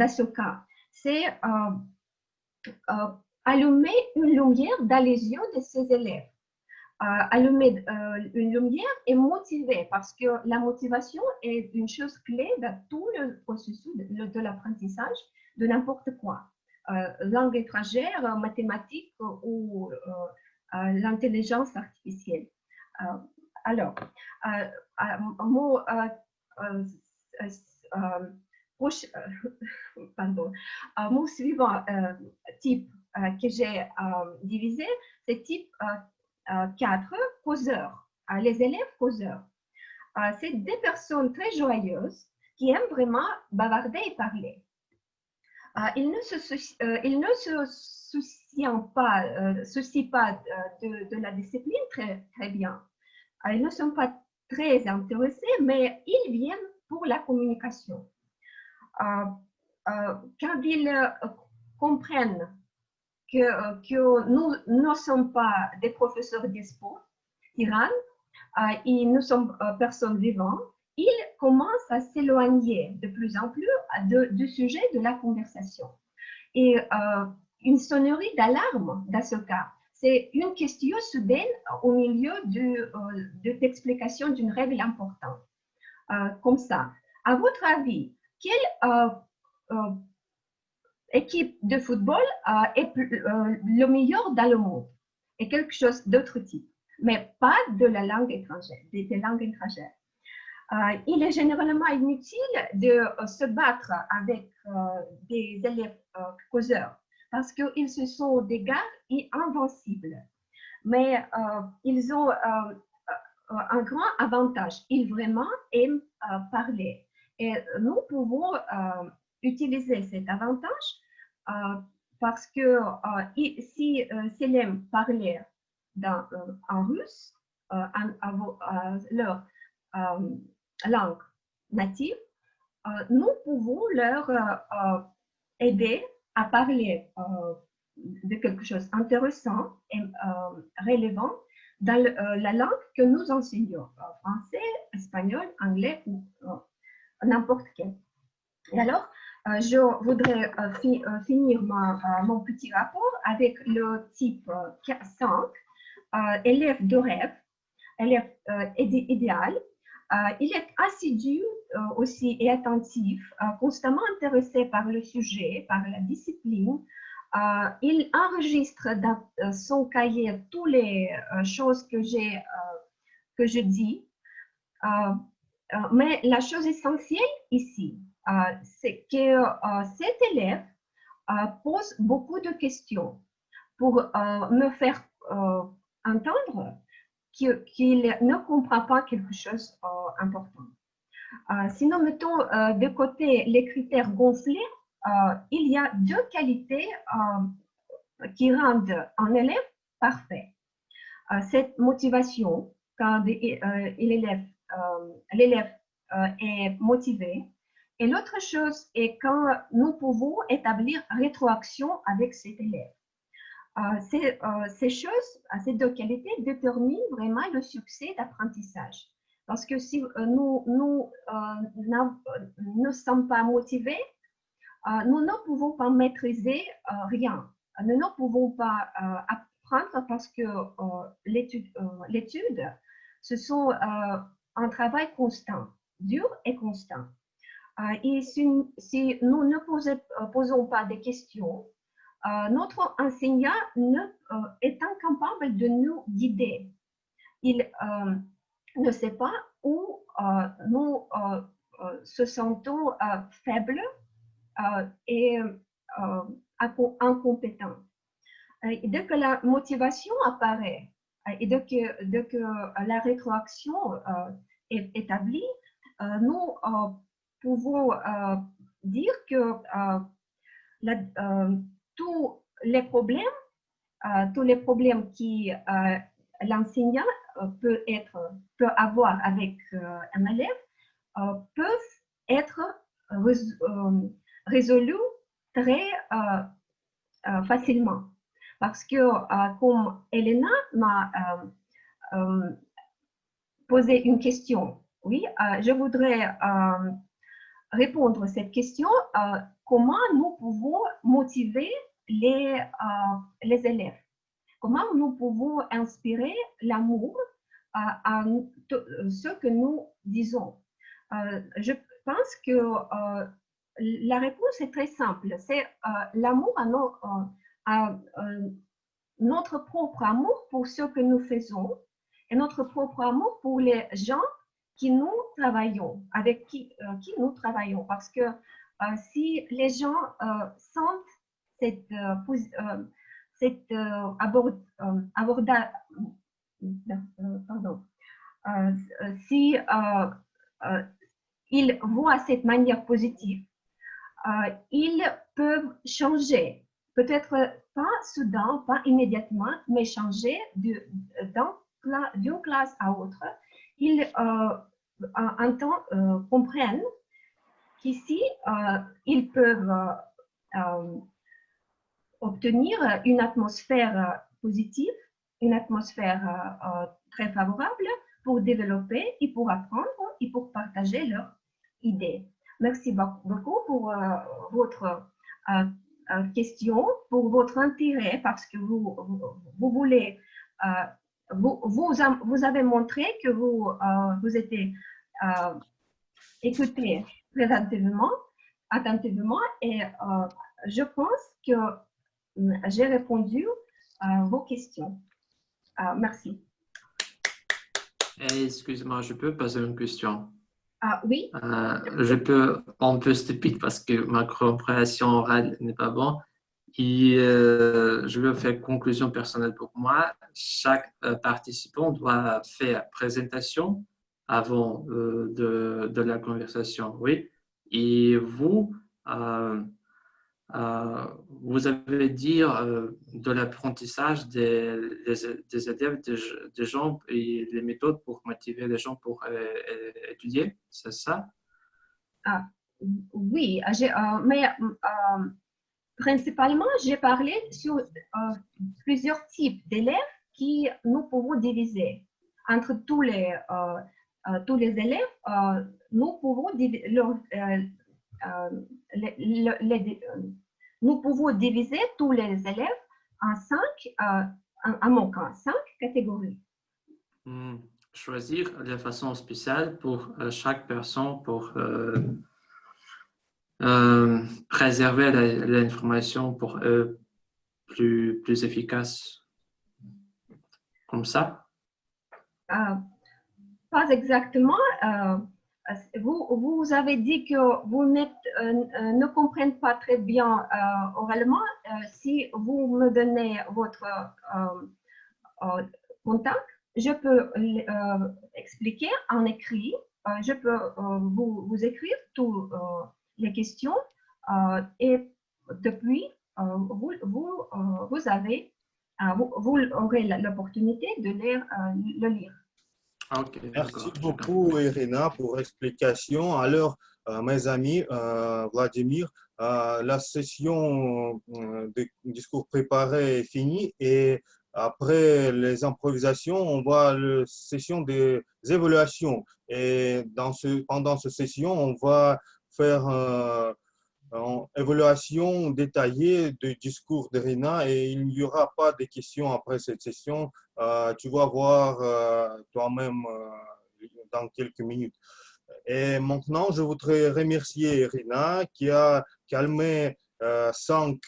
ce cas. C'est allumer une lumière dans les yeux de ses élèves. Allumer une lumière et motiver, parce que la motivation est une chose clé dans tout le processus de l'apprentissage de n'importe quoi. langue étrangère, mathématiques ou l'intelligence artificielle. Alors, mon suivant type que j'ai divisé, c'est type 4, causeurs, les élèves causeurs. C'est des personnes très joyeuses qui aiment vraiment bavarder et parler. Ils ne se soucient pas de la discipline très bien. Ils ne sont pas très intéressés, mais ils viennent pour la communication. Quand ils comprennent que nous ne sommes pas des professeurs de sport, tyrans, et nous sommes personnes vivantes, ils commencent à s'éloigner de plus en plus du sujet de la conversation. Et une sonnerie d'alarme dans ce cas, c'est une question soudaine au milieu de l'explication d'une règle importante. Comme ça, à votre avis, quelle équipe de football est le meilleur dans le monde? Et quelque chose d'autre type, mais pas de la langue étrangère, des langues étrangères. Il est généralement inutile de se battre avec des élèves causeurs parce qu'ils se sont des gars invincibles. Mais ils ont un grand avantage. Ils vraiment aiment parler. Et nous pouvons utiliser cet avantage parce que si s'ils aiment parler en russe, leur langue native, nous pouvons leur aider à parler de quelque chose d'intéressant et relevant dans la langue que nous enseignons, français, espagnol, anglais ou n'importe quel. Et alors, je voudrais finir mon petit rapport avec le type 5, élève de rêve, élève idéal. Il est assidu aussi et attentif, constamment intéressé par le sujet, par la discipline. Il enregistre dans son cahier toutes les choses que je dis. Mais la chose essentielle ici, c'est que cet élève pose beaucoup de questions pour me faire entendre qu'il ne comprend pas quelque chose d'important. Si nous mettons de côté les critères gonflés, il y a deux qualités qui rendent un élève parfait. Cette motivation, quand l'élève est motivé, et l'autre chose est quand nous pouvons établir rétroaction avec cet élève. Ces choses, ces deux qualités déterminent vraiment le succès d'apprentissage. Parce que si nous ne sommes pas motivés, nous ne pouvons pas maîtriser rien. Nous ne pouvons pas apprendre parce que l'étude, ce sont un travail constant, dur et constant. Et si nous ne posons pas de questions, notre enseignant est incapable de nous guider. Il ne sait pas où nous se sentons faibles et incompétents. Et dès que la motivation apparaît et dès que la rétroaction est établie, nous pouvons dire que tous les problèmes que l'enseignant peut avoir avec un élève peuvent être résolus très facilement. Parce que, comme Elena m'a posé une question, oui, je voudrais répondre à cette question, comment nous pouvons motiver les élèves? Comment nous pouvons inspirer l'amour à ce que nous disons? Je pense que la réponse est très simple. C'est l'amour à notre propre amour pour ce que nous faisons et notre propre amour pour les gens qui nous travaillons, avec qui nous travaillons. Parce que si les gens sentent si ils voient cette manière positive, ils peuvent changer. Peut-être pas soudain, pas immédiatement, mais changer d'une classe à autre. Ils un temps comprennent qu'ici, ils peuvent obtenir une atmosphère positive, une atmosphère très favorable pour développer et pour apprendre et pour partager leurs idées. Merci beaucoup pour votre question, pour votre intérêt, parce que vous voulez, vous avez montré que vous étiez écouté très attentivement et je pense que j'ai répondu à vos questions. Merci. Excuse-moi, je peux poser une question? Oui. Je peux un peu stupide parce que ma compréhension orale n'est pas bonne. Et je vais faire conclusion personnelle pour moi. Chaque participant doit faire présentation avant de la conversation, oui. Et vous, vous avez dit de l'apprentissage des élèves, des gens et les méthodes pour motiver les gens pour étudier, c'est ça? Oui, mais principalement, j'ai parlé sur plusieurs types d'élèves qui nous pouvons diviser. Entre tous les élèves, nous pouvons nous pouvons diviser tous les élèves en cinq catégories. Choisir de façon spéciale pour chaque personne pour préserver l'information pour eux plus efficace. Comme ça? Pas exactement. Vous avez dit que vous ne comprenez pas très bien oralement. Si vous me donnez votre contact, je peux expliquer en écrit. Je peux vous écrire toutes les questions et depuis, vous aurez l'opportunité de le lire. Okay, merci beaucoup, Irina, pour l'explication. Alors, mes amis, Vladimir, la session de discours préparé est finie et après les improvisations, on va à la session des évaluations. Et pendant cette session, on va faire une évaluation détaillée du discours d'Irina et il n'y aura pas de questions après cette session. Tu vas voir toi-même dans quelques minutes. Et maintenant, je voudrais remercier Irina qui a calmé 5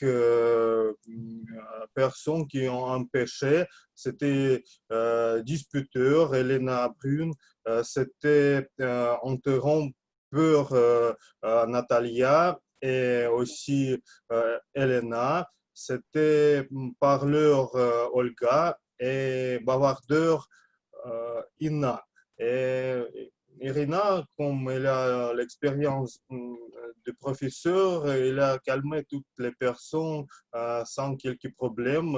personnes qui ont empêché. C'était disputeur, Elena Brune, c'était interrompeur Natalia et aussi Elena, c'était parleur Olga et bavardeur Inna. Et Irina, comme elle a l'expérience de professeur, elle a calmé toutes les personnes sans quelques problèmes,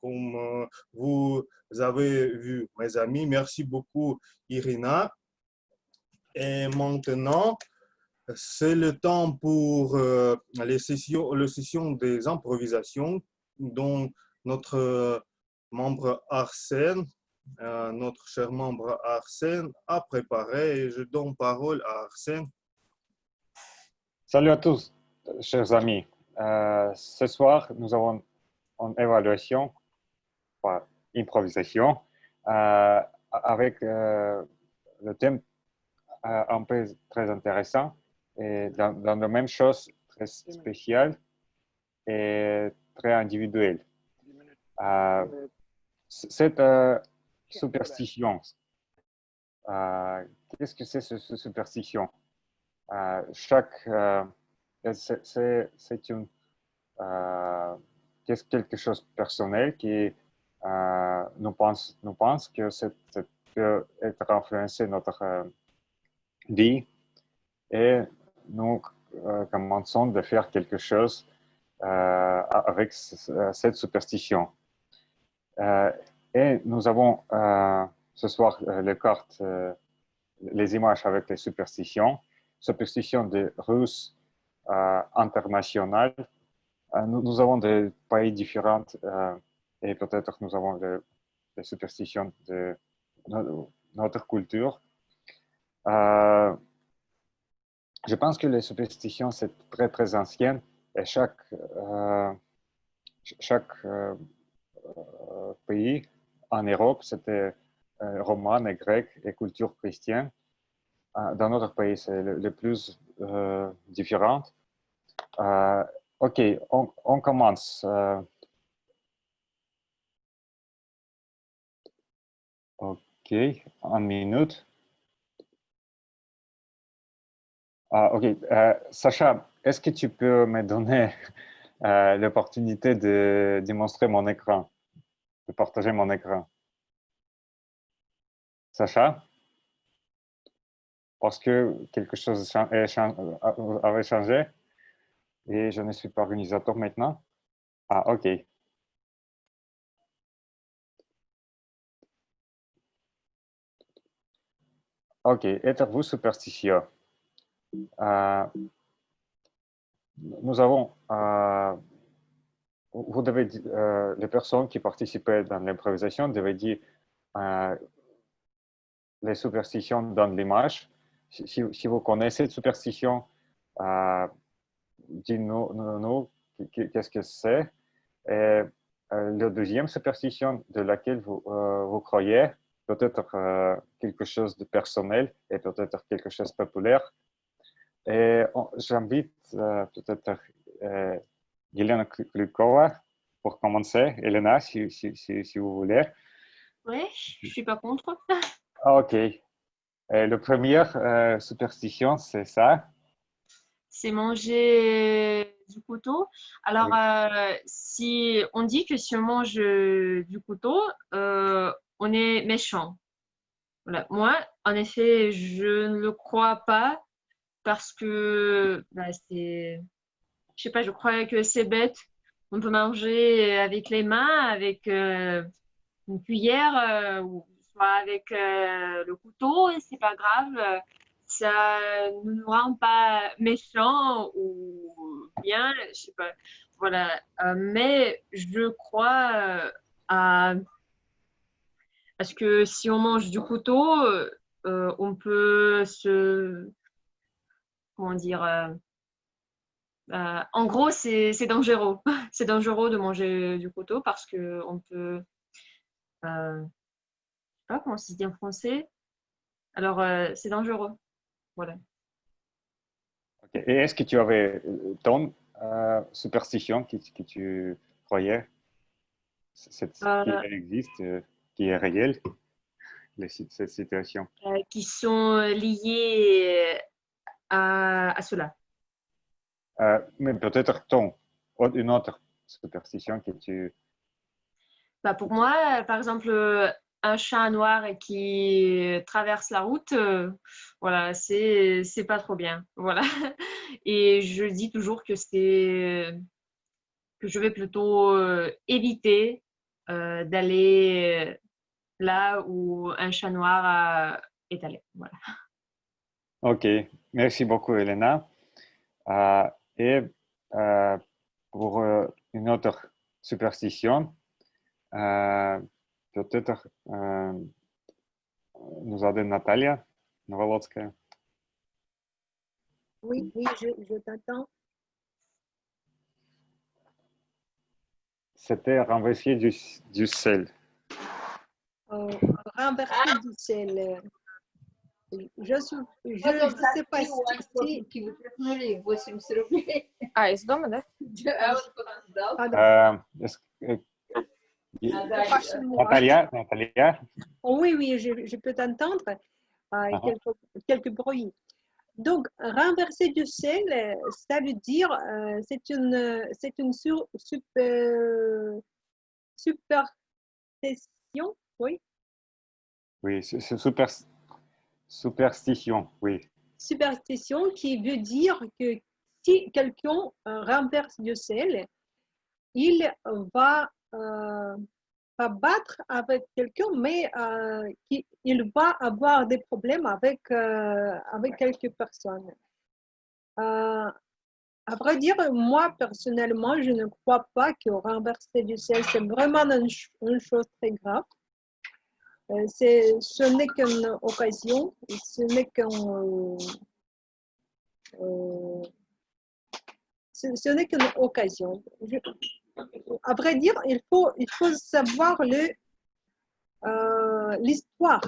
comme vous avez vu, mes amis. Merci beaucoup, Irina. Et maintenant, c'est le temps pour les sessions des improvisations dont notre membre Arsène, notre cher membre Arsène a préparé et je donne parole à Arsène. Salut à tous, chers amis. Ce soir, nous avons une évaluation par improvisation avec le thème un peu très intéressant, et dans la même chose très spéciale et très individuelle. Cette superstition, qu'est-ce que c'est cette superstition? C'est quelque chose de personnel qui nous pense que ça peut être influencé notre vie et nous commençons de faire quelque chose avec cette superstition. Et nous avons ce soir les cartes, les images avec les superstitions de Russes internationales. Nous avons des pays différents et peut-être nous avons des superstitions de notre culture. Je pense que les superstitions, c'est très, très ancien et chaque pays en Europe, c'était roman et grec et culture chrétienne. Dans notre pays, c'est le plus différent. OK, on commence. OK, une minute. OK, Sacha, est-ce que tu peux me donner l'opportunité de démontrer mon écran, de partager mon écran? Sacha? Parce que quelque chose avait changé et je ne suis pas organisateur maintenant. Ah, OK. OK, êtes-vous superstitieux? Nous avons, vous devez, les personnes qui participaient dans l'improvisation devaient dire les superstitions dans l'image. Si vous connaissez cette superstition, dites-nous qu'est-ce que c'est. Et la deuxième superstition de laquelle vous croyez, peut-être quelque chose de personnel et peut-être quelque chose de populaire. Et j'invite peut-être Elena Klukova pour commencer. Elena, si vous voulez. Oui, je ne suis pas contre. OK. La première superstition, c'est ça. C'est manger du couteau. Alors, si on dit que si on mange du couteau, on est méchant. Voilà. Moi, en effet, je ne le crois pas parce que je sais pas, je crois que c'est bête. On peut manger avec les mains, avec une cuillère ou soit avec le couteau, et c'est pas grave. Ça ne nous rend pas méchants ou bien, je sais pas. Voilà. Mais je crois à ce que si on mange du couteau, on peut comment dire, en gros, c'est dangereux. C'est dangereux de manger du couteau parce que on peut, je sais pas comment se dit en français. Alors, c'est dangereux. Voilà. Okay. Et est-ce que tu avais ton superstition que tu croyais, qui existe, qui est réelle, cette situation? Qui sont liées à cela. Mais peut-être une autre superstition que tu... Pour moi, par exemple, un chat noir qui traverse la route, voilà, c'est pas trop bien. Voilà. Et je dis toujours que je vais plutôt éviter d'aller là où un chat noir est allé. Voilà. OK, merci beaucoup, Elena. Et pour une autre superstition, peut-être nous a donné Natalia Novolodskaya. Oui, je t'attends. C'était renverser du sel. Renverser du sel. je sais pas si... А, из дома, да? Natalia? Oui, oui, je peux t'entendre. Quelques bruits. Donc, renverser du sel, ça veut dire, c'est une superstition, oui. Oui, c'est superstition, oui. Superstition qui veut dire que si quelqu'un renverse du sel, il va pas battre avec quelqu'un, mais il va avoir des problèmes avec quelques personnes. À vrai dire, moi, personnellement, je ne crois pas que renverser du sel, c'est vraiment une chose très grave. Ce n'est qu'une occasion, ce n'est qu'une occasion. À vrai dire, il faut savoir l'histoire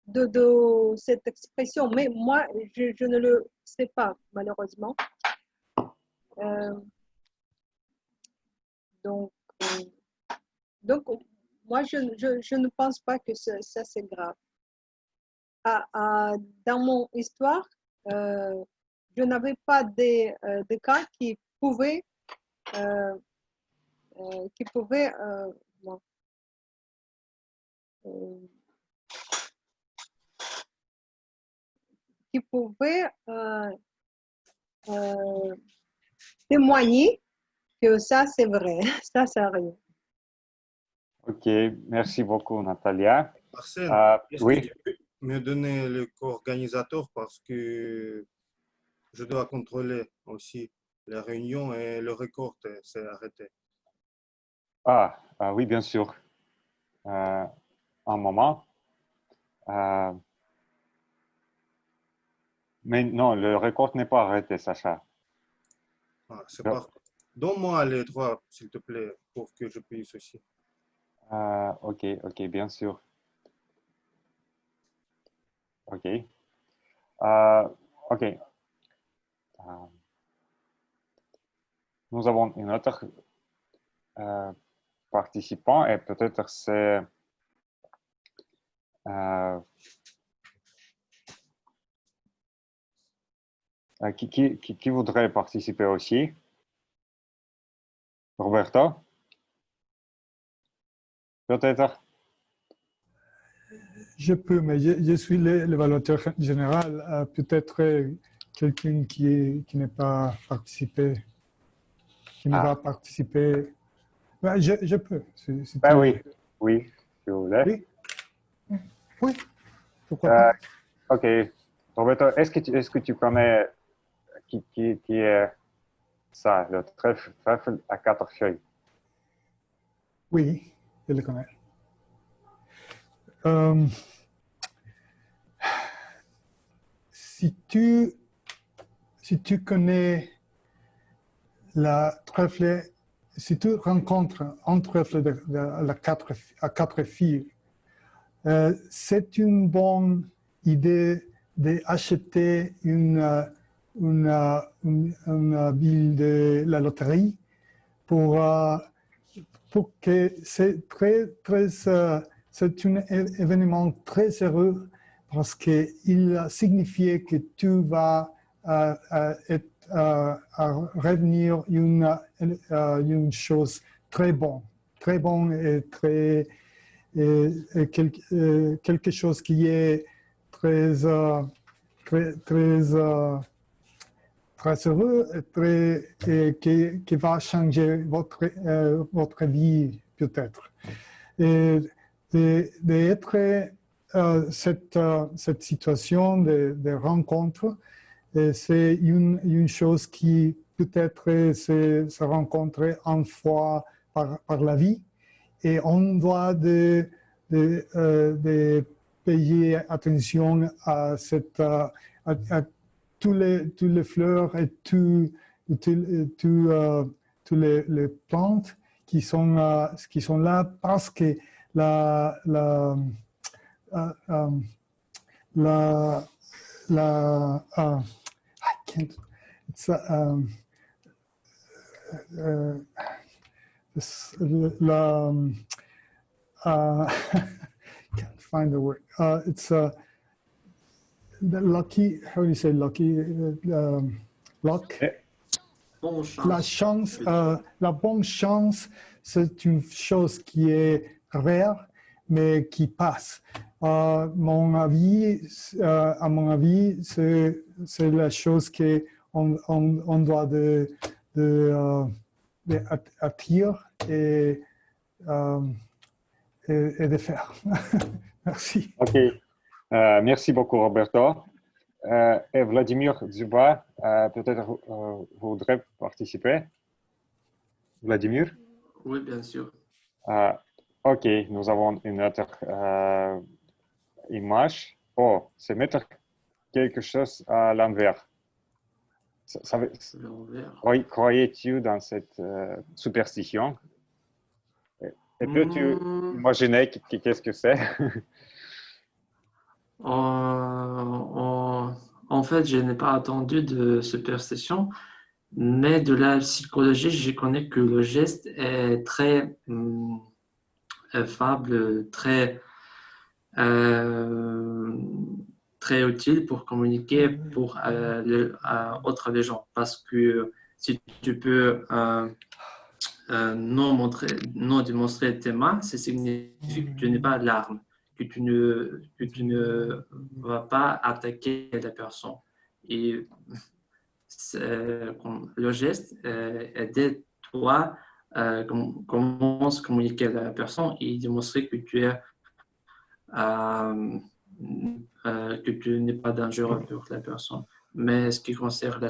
de cette expression, mais moi, je ne le sais pas, malheureusement. Donc, moi, je ne pense pas que ça c'est grave. Dans mon histoire, je n'avais pas de cas qui pouvaient témoigner que ça c'est vrai, ça arrive. Ok, merci beaucoup, Natalia. Marcel, est-ce oui. que tu peux me donner le co-organisateur parce que je dois contrôler aussi la réunion et le record s'est arrêté. Oui, bien sûr. Un moment. Mais non, le record n'est pas arrêté, Sacha. C'est parfait. Donne-moi les droits, s'il te plaît, pour que je puisse aussi. Ok, bien sûr. Ok. Ok. Nous avons une autre participant et peut-être c'est qui voudrait participer aussi? Roberto? Peut-être? Je peux, mais je suis l'évaluateur général. Peut-être quelqu'un qui n'est pas participé, qui ne va participer. Ben, je peux. Si tu... Oui, si vous voulez. Oui, pourquoi pas. Ok. Roberto, est-ce que tu connais qui est ça, le trèfle à 4 feuilles? Oui, je le connais. Si tu connais la trèfle, si tu rencontres un trèfle à 4 fils, c'est une bonne idée d'acheter une bille de la loterie pour que c'est c'est un événement très heureux parce qu'il signifie que tu vas revenir une chose très bonne et quelque chose qui est très heureux et qui va changer votre vie peut-être. Et d'être cette situation de rencontre, c'est une chose qui peut-être se rencontre une fois par la vie et on doit de payer attention à tous les fleurs et tous les plantes qui sont la la I can't, it's la can't find the word. It's the lucky. How do you say lucky? Luck. Bonne La chance. chance, la bonne chance, c'est une chose qui est rare, mais qui passe. À mon avis, c'est la chose qu'on doit attirer et de faire. Merci. OK. Merci beaucoup, Roberto. Et Vladimir Zuba, peut-être voudrait participer. Vladimir? Oui, bien sûr. OK, nous avons une autre image. Oh, c'est mettre quelque chose à l'envers. Croyais-tu dans cette superstition? Et peux-tu imaginer qu'est-ce que c'est? En fait, je n'ai pas entendu de superstition, mais de la psychologie, je connais que le geste est très affable, très utile pour communiquer pour autres les gens. Parce que si tu peux non démontrer tes mains, ça signifie que tu n'es pas l'arme, que tu ne vas pas attaquer la personne. Et le geste aide toi comment se communiquer à la personne et démontrer que tu es que tu n'es pas dangereux pour la personne. Mais ce qui concerne la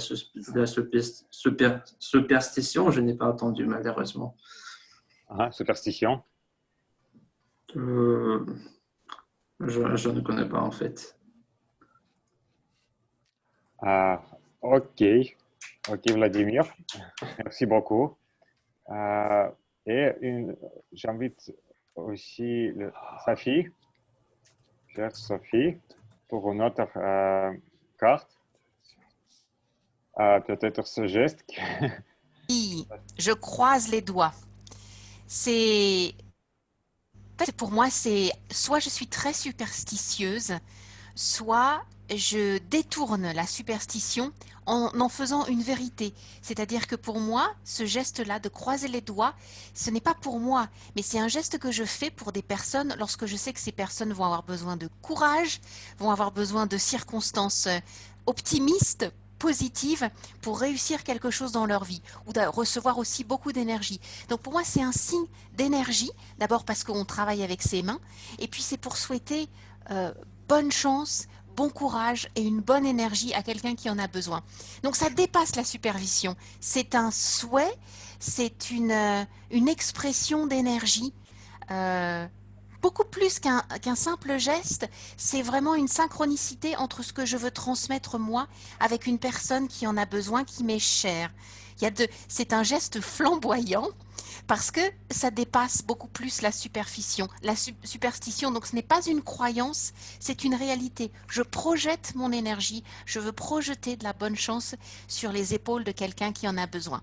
superstition, je n'ai pas entendu malheureusement. Superstition? Je ne connais pas en fait. OK, Vladimir, merci beaucoup. Et j'invite aussi Sophie, chère Sophie, pour une autre carte. Peut-être ce geste. Je croise les doigts. Pour moi, c'est soit je suis très superstitieuse, soit je détourne la superstition en faisant une vérité. C'est-à-dire que pour moi, ce geste-là de croiser les doigts, ce n'est pas pour moi, mais c'est un geste que je fais pour des personnes lorsque je sais que ces personnes vont avoir besoin de courage, vont avoir besoin de circonstances optimistes, positives pour réussir quelque chose dans leur vie ou de recevoir aussi beaucoup d'énergie. Donc pour moi, c'est un signe d'énergie, d'abord parce qu'on travaille avec ses mains, et puis c'est pour souhaiter bonne chance, bon courage et une bonne énergie à quelqu'un qui en a besoin. Donc ça dépasse la supervision. C'est un souhait, c'est une expression d'énergie. Beaucoup plus qu'un simple geste, c'est vraiment une synchronicité entre ce que je veux transmettre moi avec une personne qui en a besoin, qui m'est chère. C'est un geste flamboyant parce que ça dépasse beaucoup plus la superstition. Donc ce n'est pas une croyance, c'est une réalité. Je projette mon énergie, je veux projeter de la bonne chance sur les épaules de quelqu'un qui en a besoin.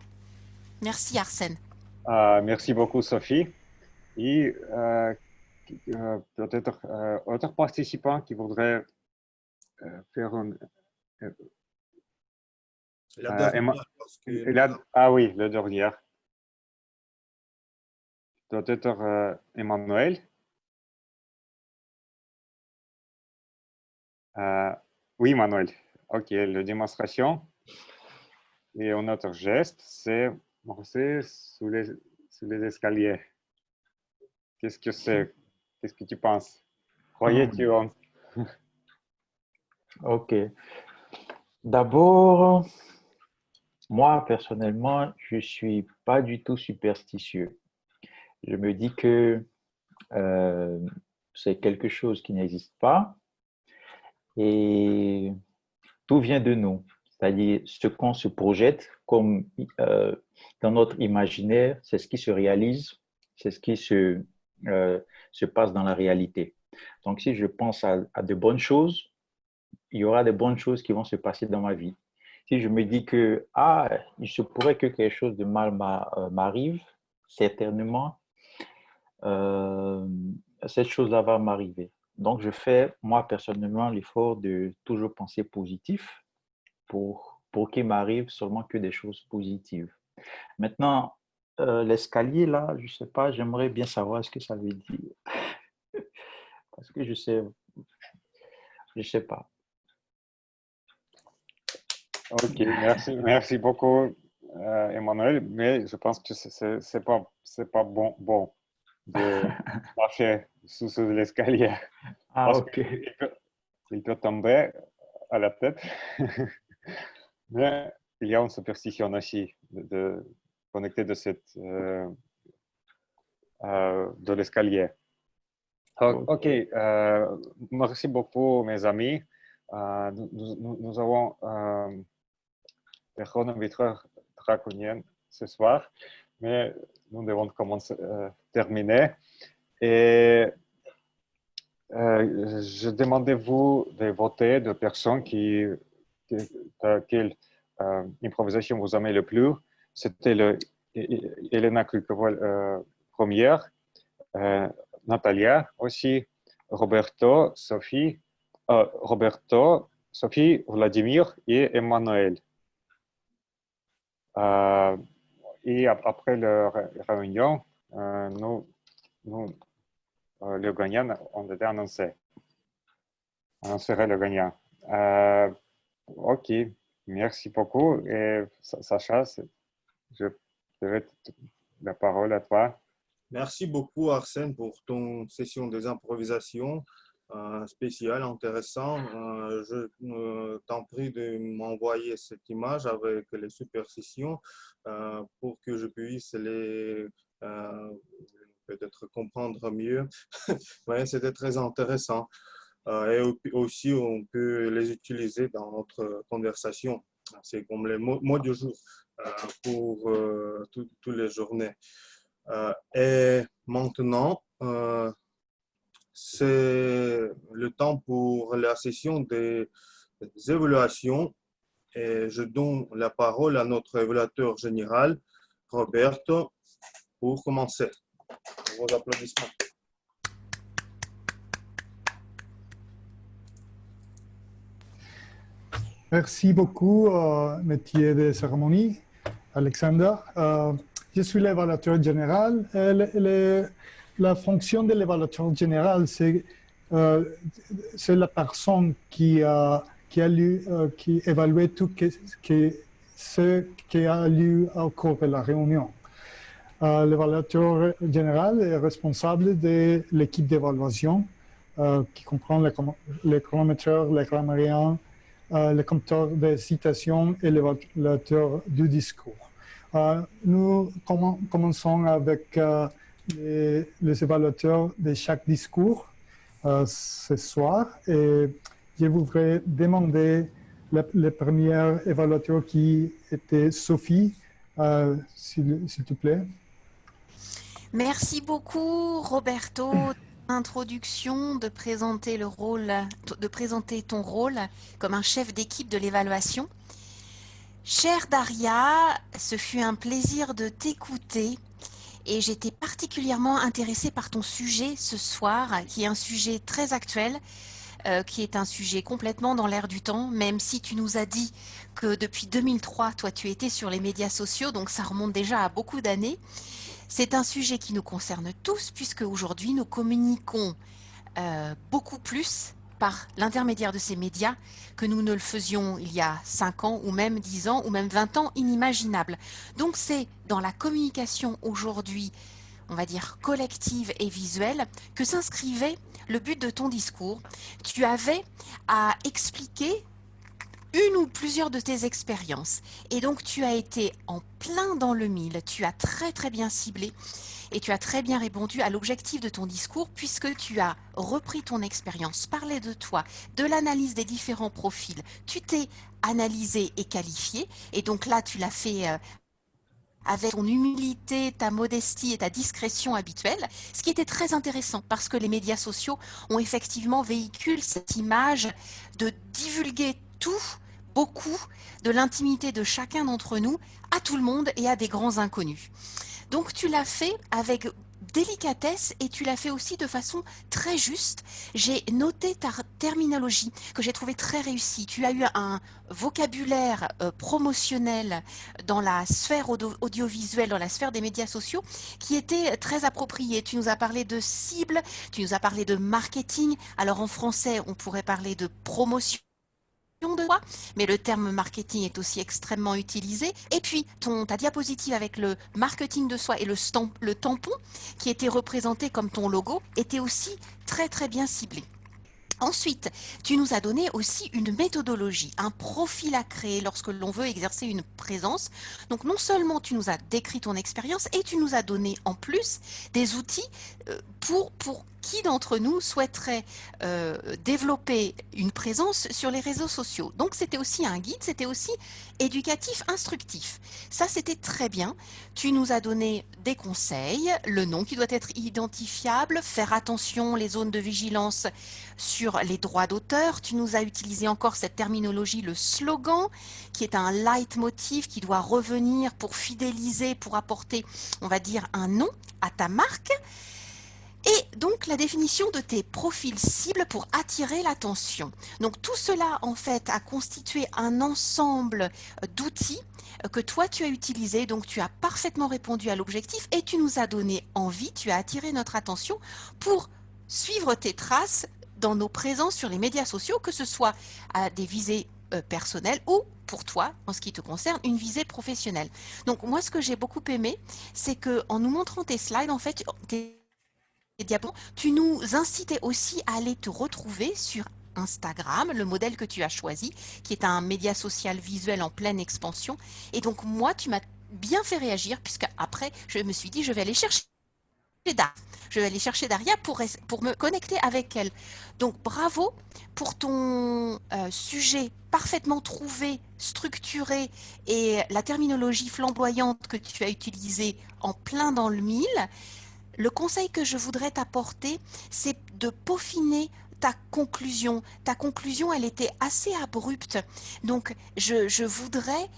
Merci Arsène. Merci beaucoup Sophie. Et peut-être autre participant qui voudrait faire un... oui, le dernier. Peut-être Emmanuel. Oui, Emmanuel. OK, la démonstration. Et un autre geste, c'est marcher sous les escaliers. Qu'est-ce que c'est? Qu'est-ce que tu penses? Croyais-tu en... OK. D'abord, moi, personnellement, je ne suis pas du tout superstitieux. Je me dis que c'est quelque chose qui n'existe pas et tout vient de nous. C'est-à-dire, ce qu'on se projette comme dans notre imaginaire, c'est ce qui se réalise, c'est ce qui se passe dans la réalité. Donc, si je pense à de bonnes choses, il y aura des bonnes choses qui vont se passer dans ma vie. Si je me dis que, ah, il se pourrait que quelque chose de mal m'arrive, certainement, cette chose-là va m'arriver. Donc, je fais, moi, personnellement, l'effort de toujours penser positif pour qu'il m'arrive seulement que des choses positives. Maintenant, l'escalier, là, je ne sais pas, j'aimerais bien savoir ce que ça veut dire. Parce que je sais pas. Ok, merci beaucoup, Emmanuel, mais je pense que c'est pas bon de marcher sous l'escalier. Ah, Parce ok. qu'il peut tomber à la tête. Mais il y a une superstition aussi connectée de l'escalier. Ok, merci beaucoup, mes amis. Nous avons des chronométreurs draconiennes ce soir, mais nous devons terminer. Et je demandais vous de voter de personnes quelle improvisation vous aimez le plus. C'était Elena Krukova première, Natalia aussi, Roberto, Sophie, Vladimir et Emmanuel. Et après la réunion, le gagnant, on était annoncé. On serait le gagnant. Ok, merci beaucoup. Et Sacha, je dirais la parole à toi. Merci beaucoup, Arsène, pour ton session des improvisations spéciale, intéressant. Je t'en prie de m'envoyer cette image avec les superstitions pour que je puisse les peut-être comprendre mieux. Ouais, c'était très intéressant. Et aussi, on peut les utiliser dans notre conversation. C'est comme les mots du jour pour toutes les journées. Et maintenant, c'est le temps pour la session des évaluations. Et je donne la parole à notre évaluateur général, Roberto, pour commencer. Vos applaudissements. Merci beaucoup, métier de cérémonie, Alexander. Je suis l'évaluateur général. La fonction de l'évaluateur général, c'est la personne qui évalue tout ce qui a lieu au cours de la réunion. L'évaluateur général est responsable de l'équipe d'évaluation qui comprend les chronométreurs, les grammairiens, le compteur de citations et l'évaluateur du discours. Nous commençons avec les évaluateurs de chaque discours ce soir et je voudrais demander le premier évaluateur qui était Sophie, s'il te plaît. Merci beaucoup, Roberto. Introduction de présenter ton rôle comme un chef d'équipe de l'évaluation. Chère Daria, ce fut un plaisir de t'écouter et j'étais particulièrement intéressée par ton sujet ce soir, qui est un sujet très actuel, qui est un sujet complètement dans l'air du temps, même si tu nous as dit que depuis 2003, toi tu étais sur les médias sociaux, donc ça remonte déjà à beaucoup d'années. C'est un sujet qui nous concerne tous, puisque aujourd'hui nous communiquons beaucoup plus par l'intermédiaire de ces médias que nous ne le faisions il y a 5 ans, ou même 10 ans, ou même 20 ans, inimaginable. Donc c'est dans la communication aujourd'hui, on va dire collective et visuelle, que s'inscrivait le but de ton discours. Tu avais à expliquer une ou plusieurs de tes expériences. Et donc, tu as été en plein dans le mille, tu as très très bien ciblé et tu as très bien répondu à l'objectif de ton discours puisque tu as repris ton expérience, parlé de toi, de l'analyse des différents profils. Tu t'es analysé et qualifié et donc là, tu l'as fait avec ton humilité, ta modestie et ta discrétion habituelle, ce qui était très intéressant parce que les médias sociaux ont effectivement véhiculé cette image de divulguer tout, beaucoup, de l'intimité de chacun d'entre nous à tout le monde et à des grands inconnus. Donc tu l'as fait avec délicatesse et tu l'as fait aussi de façon très juste. J'ai noté ta terminologie que j'ai trouvée très réussie. Tu as eu un vocabulaire promotionnel dans la sphère audiovisuelle, dans la sphère des médias sociaux qui était très approprié. Tu nous as parlé de cible, tu nous as parlé de marketing. Alors en français, on pourrait parler de promotion de soi, mais le terme marketing est aussi extrêmement utilisé. Et puis, ta diapositive avec le marketing de soi et le tampon, qui était représenté comme ton logo, était aussi très très bien ciblé. Ensuite, tu nous as donné aussi une méthodologie, un profil à créer lorsque l'on veut exercer une présence. Donc non seulement tu nous as décrit ton expérience, et tu nous as donné en plus des outils pour qui d'entre nous souhaiterait développer une présence sur les réseaux sociaux. Donc c'était aussi un guide, c'était aussi éducatif, instructif. Ça c'était très bien. Tu nous as donné des conseils, le nom qui doit être identifiable, faire attention les zones de vigilance sur les droits d'auteur. Tu nous as utilisé encore cette terminologie, le slogan, qui est un leitmotiv qui doit revenir pour fidéliser, pour apporter, on va dire, un nom à ta marque. Et donc la définition de tes profils cibles pour attirer l'attention. Donc tout cela en fait a constitué un ensemble d'outils que toi tu as utilisé. Donc tu as parfaitement répondu à l'objectif et tu nous as donné envie, tu as attiré notre attention pour suivre tes traces dans nos présences sur les médias sociaux, que ce soit à des visées personnelles ou pour toi, en ce qui te concerne, une visée professionnelle. Donc moi ce que j'ai beaucoup aimé, c'est qu'en nous montrant tes slides, en fait, tu nous incitais aussi à aller te retrouver sur Instagram, le modèle que tu as choisi, qui est un média social visuel en pleine expansion. Et donc moi, tu m'as bien fait réagir, puisque après, je me suis dit, je vais aller chercher Daria. Je vais aller chercher Daria pour me connecter avec elle. Donc bravo pour ton sujet parfaitement trouvé, structuré et la terminologie flamboyante que tu as utilisée en plein dans le mille. Le conseil que je voudrais t'apporter, c'est de peaufiner ta conclusion. Ta conclusion, elle était assez abrupte. Donc, je voudrais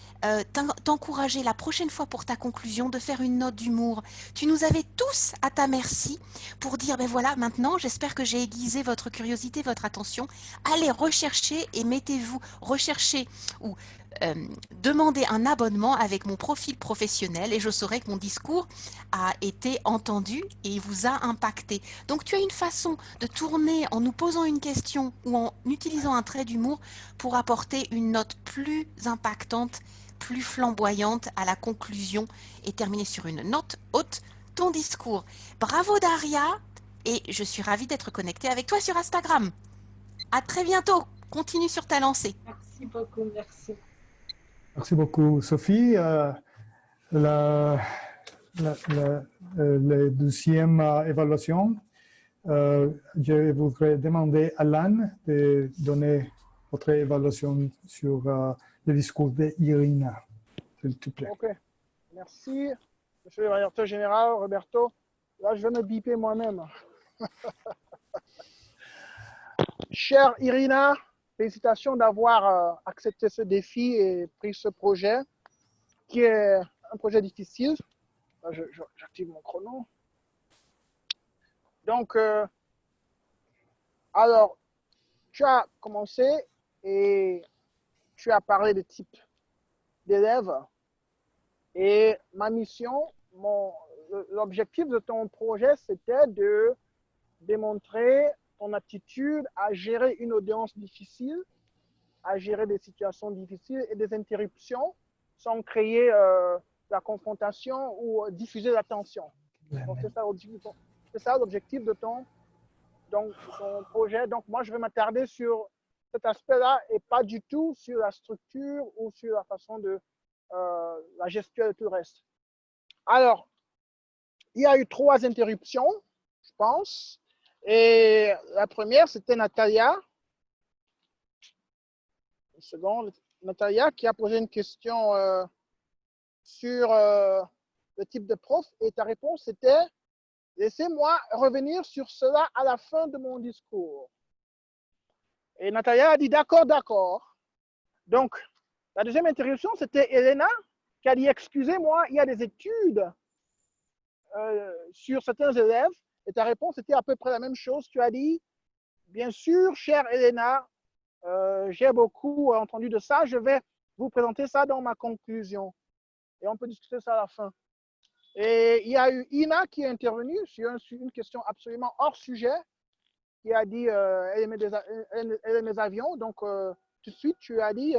t'encourager la prochaine fois pour ta conclusion de faire une note d'humour. Tu nous avais tous à ta merci pour dire, ben voilà, maintenant, j'espère que j'ai aiguisé votre curiosité, votre attention. Allez rechercher et mettez-vous, rechercher ou demandez un abonnement avec mon profil professionnel et je saurai que mon discours a été entendu et vous a impacté. Donc tu as une façon de tourner en nous posant une question ou en utilisant un trait d'humour pour apporter une note plus impactante, plus flamboyante à la conclusion et terminer sur une note haute ton discours. Bravo Daria et je suis ravie d'être connectée avec toi sur Instagram. À très bientôt. Continue sur ta lancée. Merci beaucoup, merci. Merci beaucoup, Sophie. La deuxième évaluation, je voudrais demander à Alan de donner votre évaluation sur le discours d'Irina, s'il te plaît. Ok, merci. Monsieur le directeur général, Roberto. Là, je vais me biper moi-même. Chère Irina, félicitations d'avoir accepté ce défi et pris ce projet, qui est un projet difficile. J'active mon chrono. Donc, alors, tu as commencé et tu as parlé de type d'élèves. Et ma mission, l'objectif de ton projet, c'était de démontrer ton aptitude à gérer une audience difficile, à gérer des situations difficiles et des interruptions sans créer la confrontation ou diffuser la tension. Donc, c'est ça l'objectif de ton projet. Donc, moi, je vais m'attarder sur cet aspect-là et pas du tout sur la structure ou sur la façon de la gestion et tout le reste. Alors, il y a eu 3 interruptions, je pense. Et la première, c'était Natalia. Une seconde. Natalia qui a posé une question sur le type de prof, et ta réponse était « Laissez-moi revenir sur cela à la fin de mon discours ». Et Natalia a dit « D'accord, d'accord ». Donc, la deuxième interruption, c'était Elena qui a dit « Excusez-moi, il y a des études sur certains élèves ». Et ta réponse était à peu près la même chose. Tu as dit « Bien sûr, chère Elena, j'ai beaucoup entendu de ça. Je vais vous présenter ça dans ma conclusion. » Et on peut discuter ça à la fin. Et il y a eu Ina qui est intervenue sur une question absolument hors sujet, qui a dit elle aimait les avions. Donc, tout de suite, tu as dit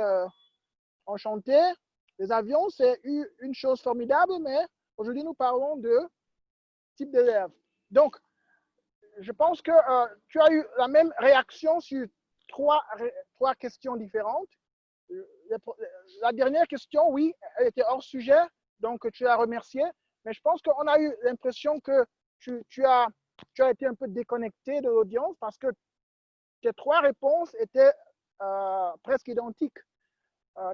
enchanté, les avions, c'est une chose formidable, mais aujourd'hui, nous parlons de type d'élève. Donc, je pense que tu as eu la même réaction sur trois questions différentes. La dernière question, oui, elle était hors sujet, donc tu as remercié. Mais je pense qu'on a eu l'impression que tu as été un peu déconnecté de l'audience parce que tes trois réponses étaient presque identiques.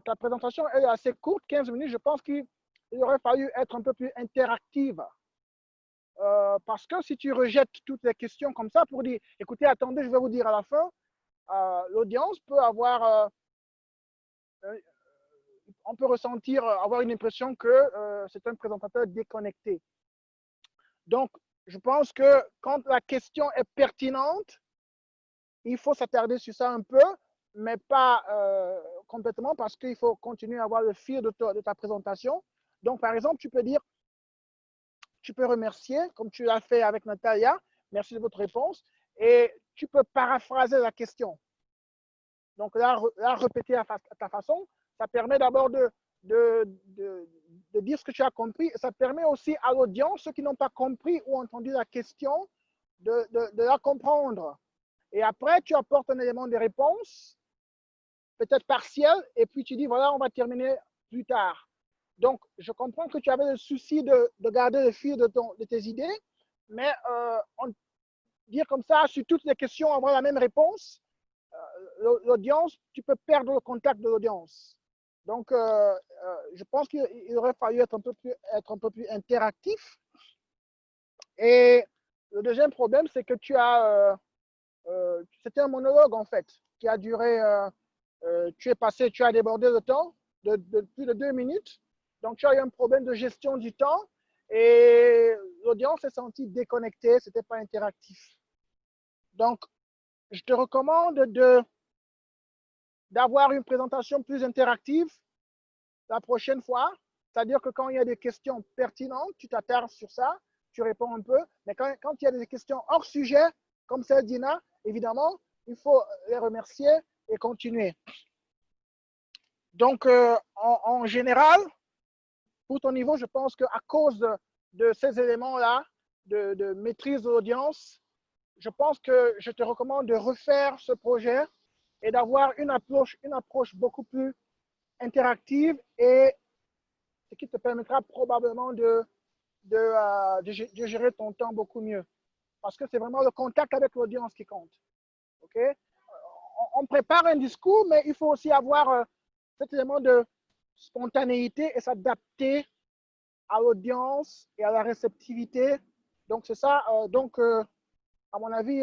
Ta présentation elle est assez courte, 15 minutes. Je pense qu'il aurait fallu être un peu plus interactive. Parce que si tu rejettes toutes les questions comme ça pour dire, écoutez, attendez, je vais vous dire à la fin, l'audience peut avoir, on peut ressentir, avoir une impression que c'est un présentateur déconnecté. Donc, je pense que quand la question est pertinente, il faut s'attarder sur ça un peu, mais pas complètement parce qu'il faut continuer à avoir le fil de ta présentation. Donc, par exemple, tu peux dire, tu peux remercier, comme tu l'as fait avec Natalia, merci de votre réponse, et tu peux paraphraser la question. Donc là, répéter à ta façon, ça permet d'abord de dire ce que tu as compris, et ça permet aussi à l'audience, ceux qui n'ont pas compris ou entendu la question, de la comprendre. Et après, tu apportes un élément de réponse, peut-être partiel, et puis tu dis, voilà, on va terminer plus tard. Donc, je comprends que tu avais le souci de garder le fil de tes idées, mais dire comme ça, sur toutes les questions, avoir la même réponse, l'audience, tu peux perdre le contact de l'audience. Donc, je pense qu'il aurait fallu être un peu plus interactif. Et le deuxième problème, c'est que c'était un monologue en fait, qui a duré, tu as débordé le temps de plus de 2 minutes. Donc, tu as eu un problème de gestion du temps et l'audience s'est sentie déconnectée, ce n'était pas interactif. Donc, je te recommande d'avoir une présentation plus interactive la prochaine fois. C'est-à-dire que quand il y a des questions pertinentes, tu t'attardes sur ça, tu réponds un peu. Mais quand il y a des questions hors sujet, comme celle d'Ina, évidemment, il faut les remercier et continuer. Donc, en général, pour ton niveau, je pense qu'à cause de ces éléments-là, de maîtrise de l'audience, je pense que je te recommande de refaire ce projet et d'avoir une approche beaucoup plus interactive et ce qui te permettra probablement de gérer ton temps beaucoup mieux. Parce que c'est vraiment le contact avec l'audience qui compte. Okay? On prépare un discours, mais il faut aussi avoir cet élément de spontanéité et s'adapter à l'audience et à la réceptivité. Donc, c'est ça. À mon avis,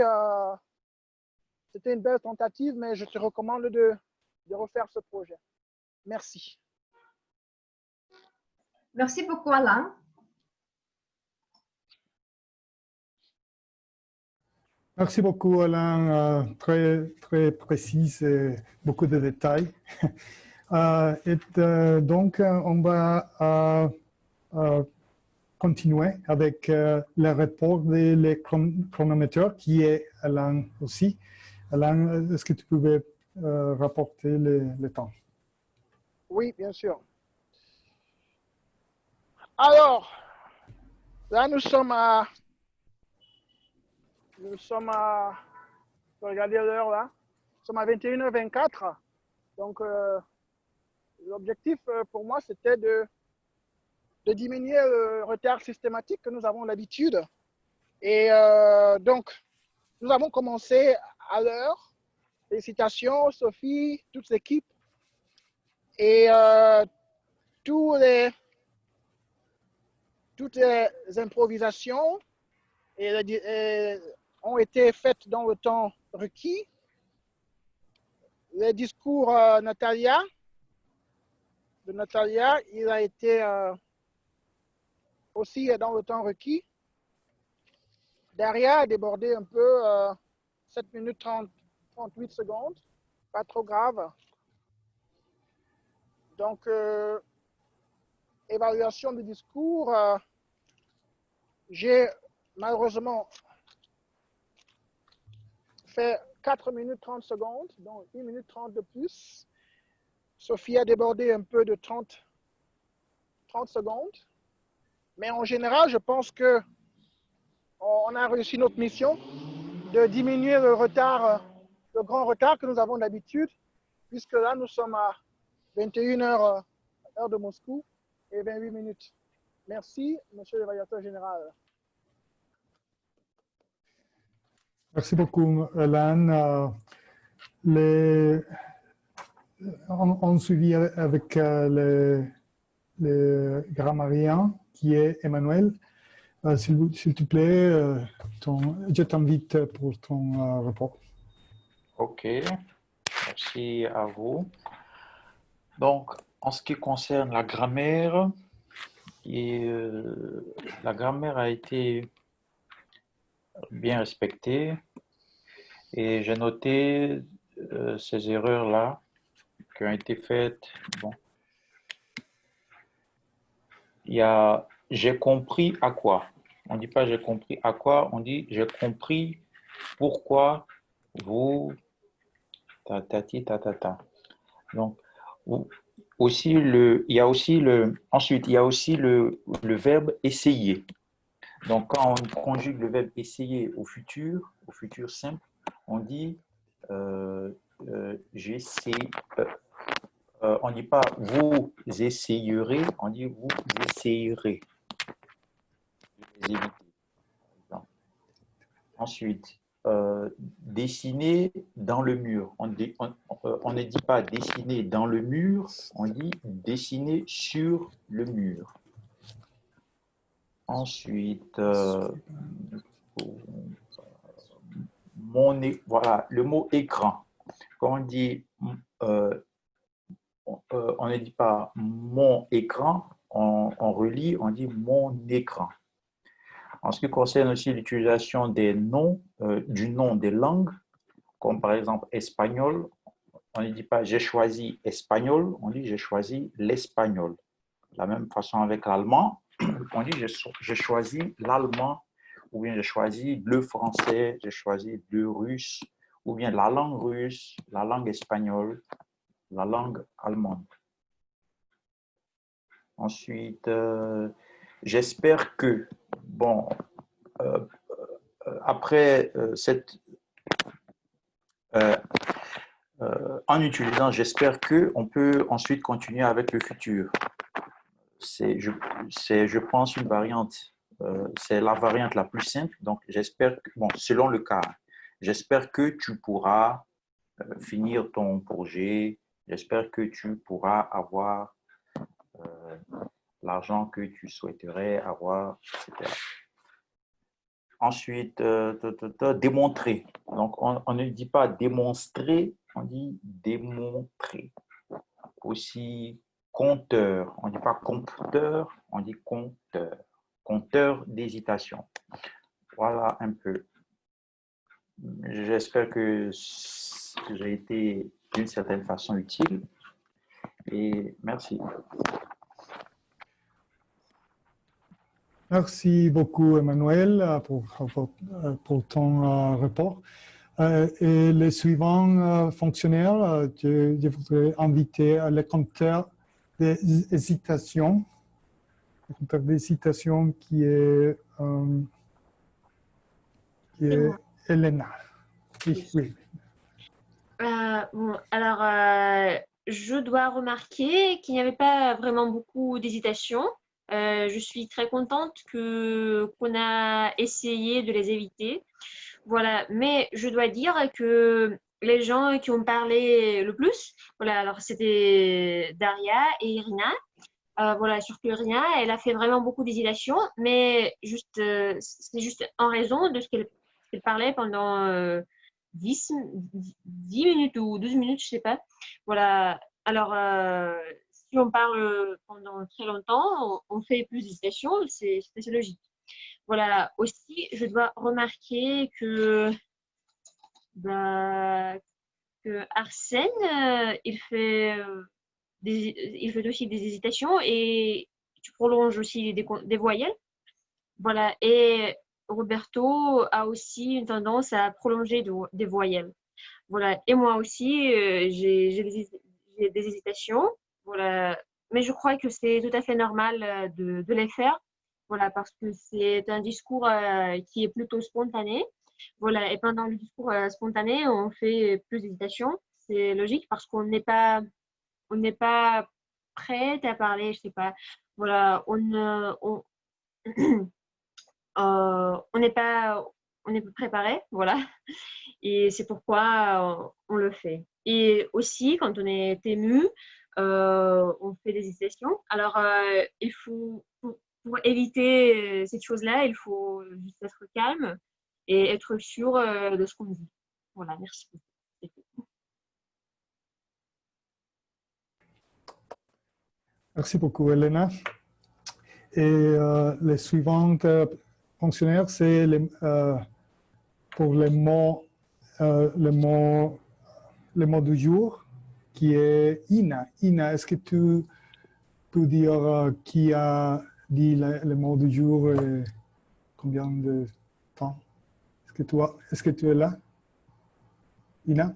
c'était une belle tentative, mais je te recommande de refaire ce projet. Merci. Merci beaucoup, Alain. Merci beaucoup, Alain. Très, très précis et beaucoup de détails. Donc, on va continuer avec le rapport des chronométeurs qui est Alain aussi. Alain, est-ce que tu pouvais rapporter le temps? Oui, bien sûr. Alors, là, nous sommes à... Regardez l'heure là. Nous sommes à 21h24. Donc, l'objectif pour moi, c'était de diminuer le retard systématique que nous avons l'habitude. Et donc, nous avons commencé à l'heure. Félicitations, Sophie, toute l'équipe. Et tous toutes les improvisations ont été faites dans le temps requis. Le discours de Natalia, il a été aussi dans le temps requis. Daria a débordé un peu, 7 minutes 38 secondes, pas trop grave. Donc, évaluation du discours, j'ai malheureusement fait 4 minutes 30 secondes, donc 1 minute 30 de plus. Sophie a débordé un peu de 30 secondes. Mais en général, je pense que on a réussi notre mission de diminuer le retard, le grand retard que nous avons d'habitude, puisque là, nous sommes à 21h, heure de Moscou, et 28 minutes. Merci, monsieur l'évaluateur général. Merci beaucoup, Hélène. On suivit avec le grammairien qui est Emmanuel. S'il te plaît, je t'invite pour ton rapport. OK, merci à vous. Donc, en ce qui concerne la grammaire, la grammaire a été bien respectée et j'ai noté ces erreurs-là qui ont été faites. Bon. Il y a « j'ai compris à quoi ». On ne dit pas « j'ai compris à quoi », on dit « j'ai compris pourquoi vous… » tatati tatata. Donc, aussi ensuite, il y a aussi le verbe « essayer ». Donc, quand on conjugue le verbe « essayer » au futur simple, on dit j'essaie. On ne dit pas « vous essayerez », on dit « vous essayerez ». Ensuite, dessiner dans le mur. On ne dit pas dessiner dans le mur, on dit dessiner sur le mur. Ensuite, voilà, le mot écran. Quand on dit, on ne dit pas mon écran, on relie, on dit mon écran. En ce qui concerne aussi l'utilisation des noms, du nom des langues, comme par exemple espagnol, on ne dit pas j'ai choisi espagnol, on dit j'ai choisi l'espagnol. De la même façon avec l'allemand, on dit j'ai choisi l'allemand, ou bien j'ai choisi le français, j'ai choisi le russe, ou bien la langue russe, la langue espagnole, la langue allemande. Ensuite, j'espère que, bon, après en utilisant j'espère que, on peut ensuite continuer avec le futur. C'est, je pense, une variante, c'est la variante la plus simple. Donc, j'espère que, bon, selon le cas, j'espère que tu pourras finir ton projet, j'espère que tu pourras avoir l'argent que tu souhaiterais avoir, etc. Ensuite, démontrer. Donc, on ne dit pas démonstrer, on dit démontrer. Aussi, compteur. On ne dit pas compteur, on dit compteur. Compteur d'hésitation. Voilà un peu. J'espère que j'ai été d'une certaine façon utile. Et merci. Merci beaucoup, Emmanuel, pour ton rapport. Et les suivants fonctionnaires, je voudrais inviter le compteur d'hésitation. Le compteur d'hésitation qui est Elena. Oui, oui. Bon, alors, je dois remarquer qu'il n'y avait pas vraiment beaucoup d'hésitation. Je suis très contente qu'on a essayé de les éviter. Voilà, mais je dois dire que les gens qui ont parlé le plus, voilà, alors c'était Daria et Irina. Voilà, sur plus rien. Elle a fait vraiment beaucoup d'hésitation, mais c'est juste en raison de ce qu'elle parlait pendant 10 minutes ou 12 minutes, je sais pas. Voilà. Alors, si on parle pendant très longtemps, on fait plus d'hésitation, c'est assez logique. Voilà. Aussi, je dois remarquer bah, que Arsène, il fait aussi des hésitations et tu prolonges aussi des voyelles. Voilà. Et Roberto a aussi une tendance à prolonger des voyelles. Voilà. Et moi aussi, j'ai des hésitations. Voilà. Mais je crois que c'est tout à fait normal de les faire. Voilà, parce que c'est un discours qui est plutôt spontané. Voilà. Et pendant le discours spontané, on fait plus d'hésitations. C'est logique parce on n'est pas prête à parler, je sais pas. Voilà, on n'est pas préparé, voilà. Et c'est pourquoi on le fait. Et aussi, quand on est ému, on fait des hésitations. Alors, il faut, pour éviter cette chose-là, il faut juste être calme et être sûr de ce qu'on dit. Voilà, merci beaucoup. Merci beaucoup, Elena. Et les suivantes fonctionnaires, c'est pour les mots du jour, qui est Ina. Ina, est-ce que tu peux dire qui a dit le mot du jour et combien de temps? Est-ce que tu es là? Ina?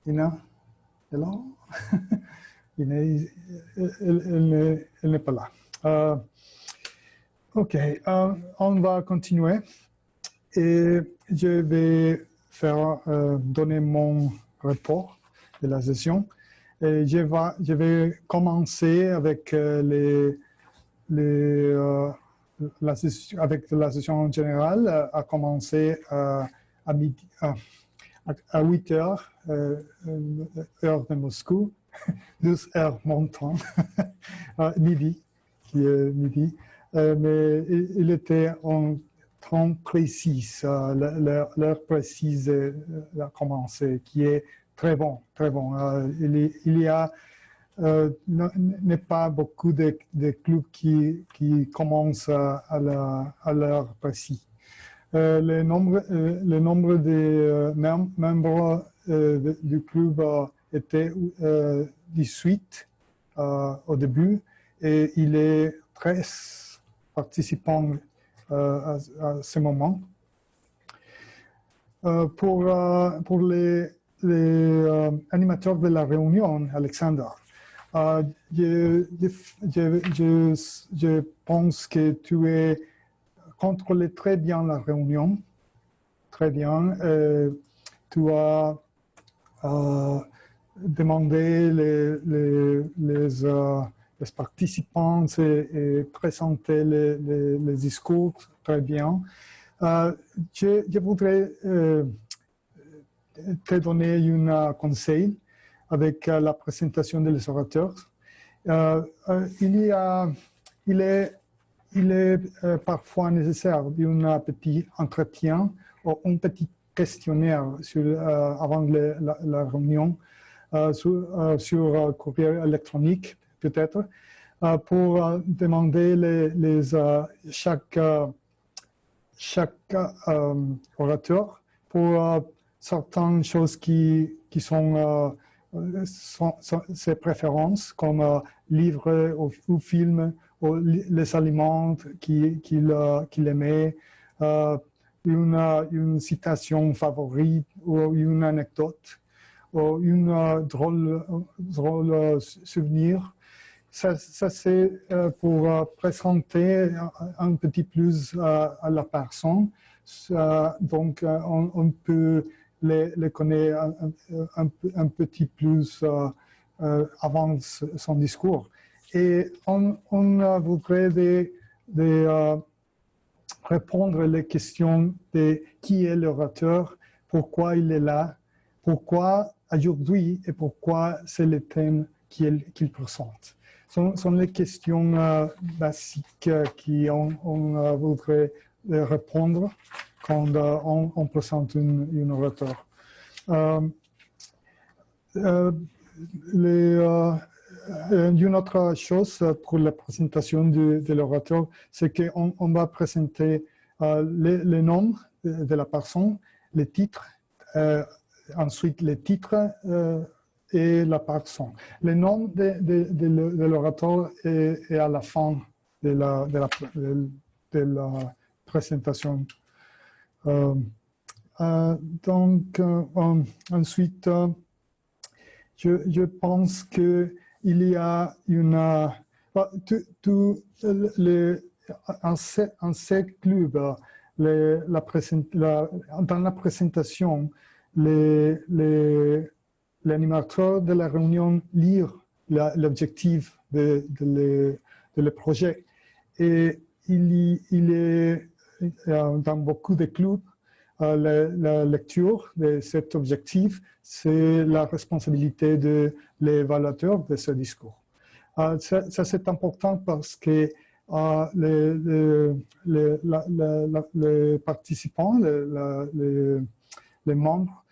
Ina? Hello? Elle n'est pas là. OK, on va continuer et je vais donner mon rapport de la session. Et je vais commencer avec avec la session générale, à commencer à 8 heures, heure de Moscou. 12 heures mon temps, midi, qui est midi, mais il était en temps précis, l'heure précise a commencé, qui est très bon, très bon. Il y a n'est pas beaucoup de clubs qui commencent à l'heure précise. Le nombre de membres du club était 18 au début et il est 13 participants à ce moment. Pour les animateurs de la réunion, Alexandre, je pense que tu as contrôlé très bien la réunion, très bien. Tu as demandé les participants et présenter les discours très bien. Je voudrais te donner un conseil avec la présentation des orateurs. Il est parfois nécessaire un petit entretien ou un petit questionnaire avant la réunion sur courrier électronique, peut-être, pour demander chaque orateur pour certaines choses qui sont ses préférences, comme livres ou films, ou les aliments qu'il aimait, une citation favorite ou une anecdote, ou une drôle souvenir. Ça c'est pour présenter un petit plus à la personne. Donc, on peut les connaître un petit plus avant son discours. Et on voudrait répondre les questions de qui est l'orateur, pourquoi il est là, pourquoi aujourd'hui et pourquoi c'est le thème qu'ils pressentent. Ce sont les questions basiques qu'on voudrait répondre quand on présente une orateur. Une autre chose pour la présentation de l'orateur, c'est qu'on va présenter les noms de la personne, les titres, ensuite les titres et la personne. Le nom de l'orateur est à la fin de la présentation. Donc, ensuite, je pense qu'il y a en ces clubs, dans la présentation, l'animateur de la réunion lit l'objectif de le projet. Et il est dans beaucoup de clubs, la lecture de cet objectif, c'est la responsabilité de l'évaluateur de ce discours. Ça c'est important parce que les participants, les membres,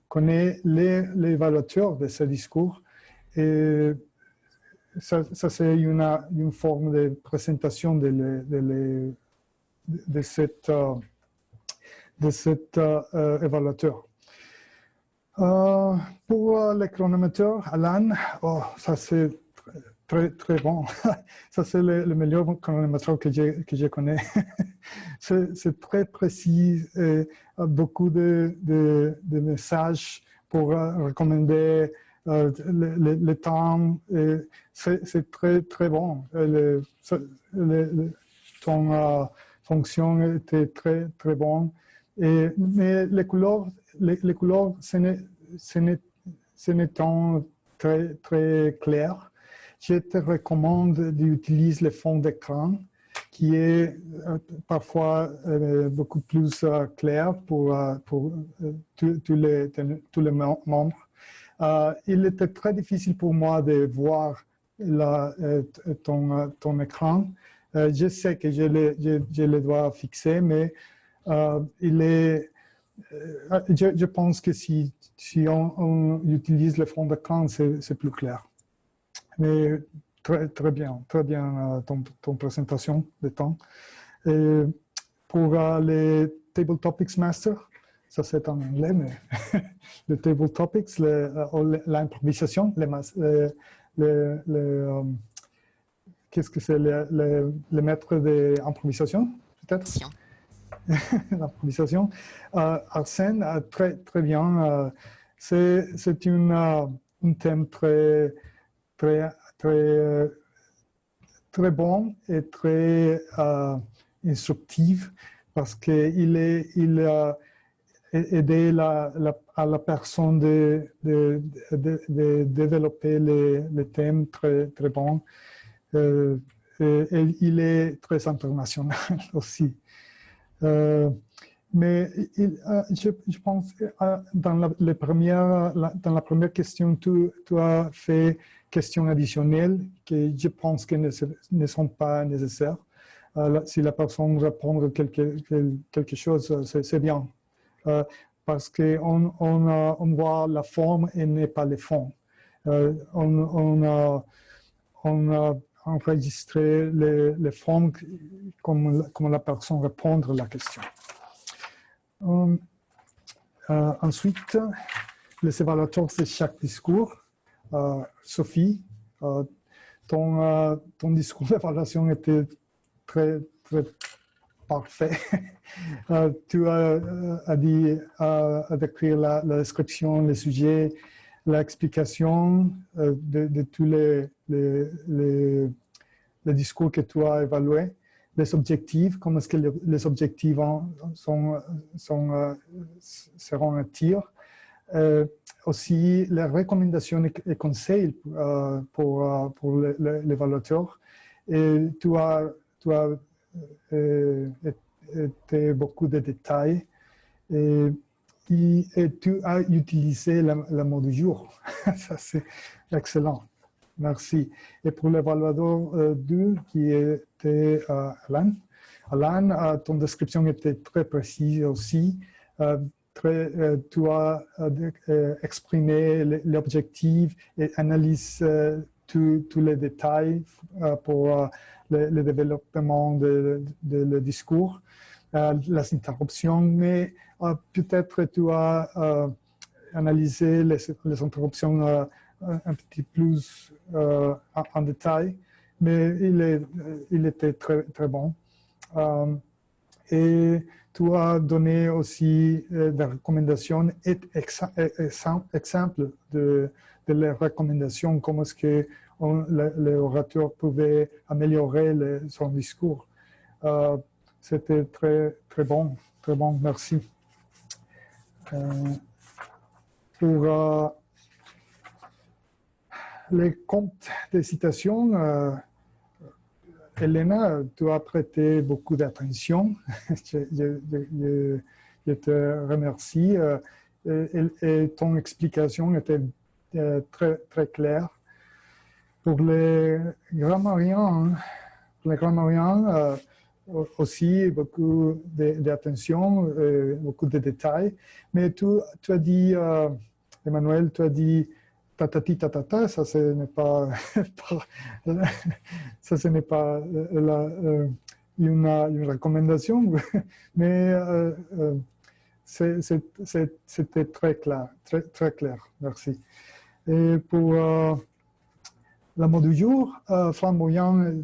connaissent l'évaluateur de ce discours. Et ça c'est une forme de présentation de cet évaluateur. Pour le chronomètre, Alan, ça c'est très bon. Ça c'est le meilleur chronomètre que je connais. C'est très précis, et beaucoup de messages pour recommander le temps. C'est très bon. Ton fonction était très bon. Mais les couleurs, ce n'est pas très clair. Je te recommande d'utiliser le fond d'écran qui est parfois beaucoup plus clair pour tous les membres. Il était très difficile pour moi de voir ton écran. Je sais que je le dois fixer, mais je pense que si on utilise le fond d'écran, c'est plus clair. Mais très bien ton présentation de temps. Et pour les Table Topics Master, ça c'est en anglais, mais les Table Topics, l'improvisation, qu'est-ce que c'est, le maître d'improvisation, peut-être? L'improvisation. Arsène, très bien. C'est un thème très bon et très instructif parce qu'il a aidé à la personne de développer les thèmes très bons. Et il est très international aussi. Mais je pense que dans la première question, tu as fait questions additionnelles que je pense que ne sont pas nécessaires. Si la personne répond quelque chose, c'est bien. Parce qu'on voit la forme et n'est pas le fond. On a enregistré les formes comme la personne répond à la question. Ensuite, les évaluateurs de chaque discours. Sophie, ton discours d'évaluation était très parfait. Tu as dit à décrire la description, les sujets, l'explication de tous les discours que tu as évalués, les objectifs, comment est-ce que les objectifs seront à tir. Aussi les recommandations et conseils pour l'évaluateur. Et tu as été beaucoup de détails et tu as utilisé le mot du jour. Ça, c'est excellent. Merci. Et pour l'évaluateur 2, qui était Alan. Alan, ton description était très précise aussi. Tu as exprimé l'objectif et analysé tous les détails pour le développement de le discours, les interruptions, mais peut-être tu as analysé les interruptions un petit plus en détail, mais il était très, très bon. Et tu as donné aussi des recommandations et exemples de les recommandations, comment est-ce que l'orateur pouvait améliorer son discours. C'était très, très bon, merci. Pour les comptes des citations, Elena, tu as prêté beaucoup d'attention. Je te remercie. Et ton explication était très, très claire. Pour les grammariens, aussi beaucoup d'attention, beaucoup de détails. Mais tu as dit, Emmanuel, tu as dit tatati tatata, ça ce n'est pas, une recommandation, mais c'était très clair, très clair. Merci. Et pour le mot du jour, flamboyant, un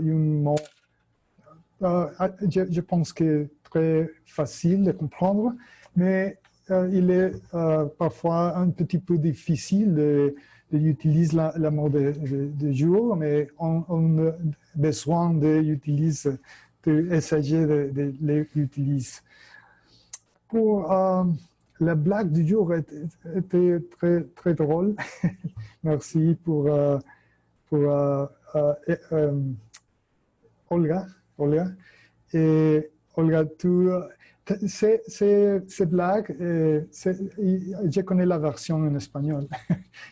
mot, je pense que très facile de comprendre, mais il est parfois un petit peu difficile d'utiliser le mot de jour, mais on a besoin d'essayer de l'utiliser. Pour la blague du jour était très, très drôle. Merci pour Olga. Et Olga, ces blagues, je connais la version en espagnol,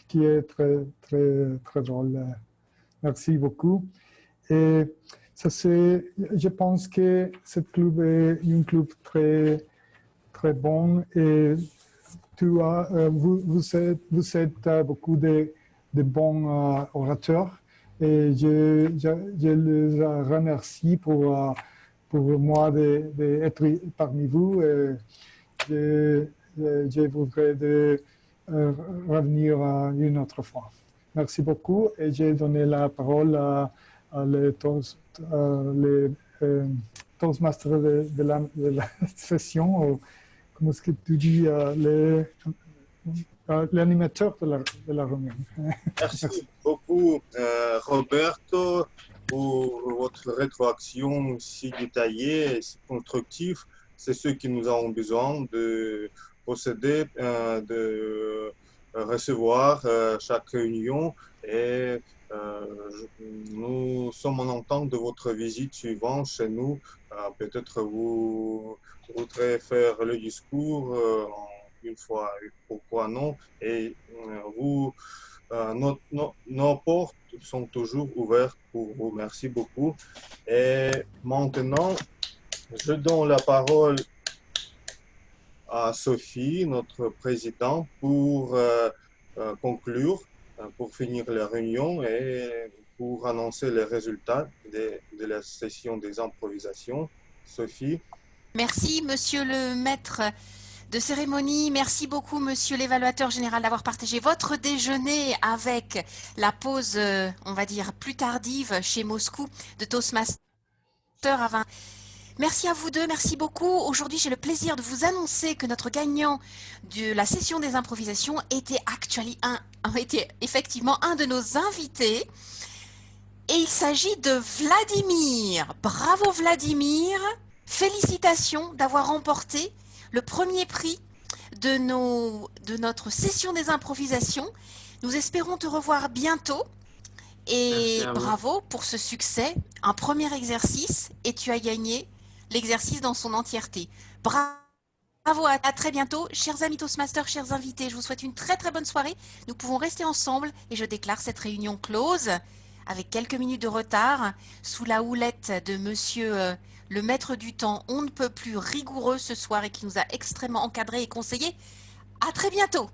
qui est très, très, très drôle. Merci beaucoup. Et je pense que ce club est un club très, très bon. Et vous êtes beaucoup de bons orateurs. Et je les remercie pour moi d'être parmi vous. Je voudrais revenir une autre fois. Merci beaucoup et j'ai donné la parole à les Toastmasters de la session, comment est-ce que tu dis, l'animateur de la réunion. Merci beaucoup, Roberto, pour votre rétroaction si détaillée et si constructive. C'est ce que nous avons besoin de posséder, de recevoir chaque réunion. Et nous sommes en attente de votre visite suivante chez nous. Peut-être vous voudrez faire le discours une fois, pourquoi non. Et nos portes sont toujours ouvertes pour vous. Merci beaucoup. Et maintenant, je donne la parole à Sophie, notre présidente, pour conclure, pour finir la réunion et pour annoncer les résultats de la session des improvisations. Sophie. Merci, monsieur le maître de cérémonie. Merci beaucoup, monsieur l'évaluateur général, d'avoir partagé votre déjeuner avec la pause, on va dire, plus tardive chez Moscou de Toastmaster à 20. Merci à vous deux, merci beaucoup. Aujourd'hui, j'ai le plaisir de vous annoncer que notre gagnant de la session des improvisations était effectivement un de nos invités. Et il s'agit de Vladimir. Bravo Vladimir. Félicitations d'avoir remporté le premier prix de notre session des improvisations. Nous espérons te revoir bientôt. Et bravo pour ce succès. Un premier exercice et tu as gagné l'exercice dans son entièreté. Bravo Bravo, à très bientôt. Chers amis Toastmasters, chers invités, je vous souhaite une très très bonne soirée. Nous pouvons rester ensemble et je déclare cette réunion close avec quelques minutes de retard sous la houlette de monsieur le maître du temps. On ne peut plus rigoureux ce soir et qui nous a extrêmement encadrés et conseillés. À très bientôt.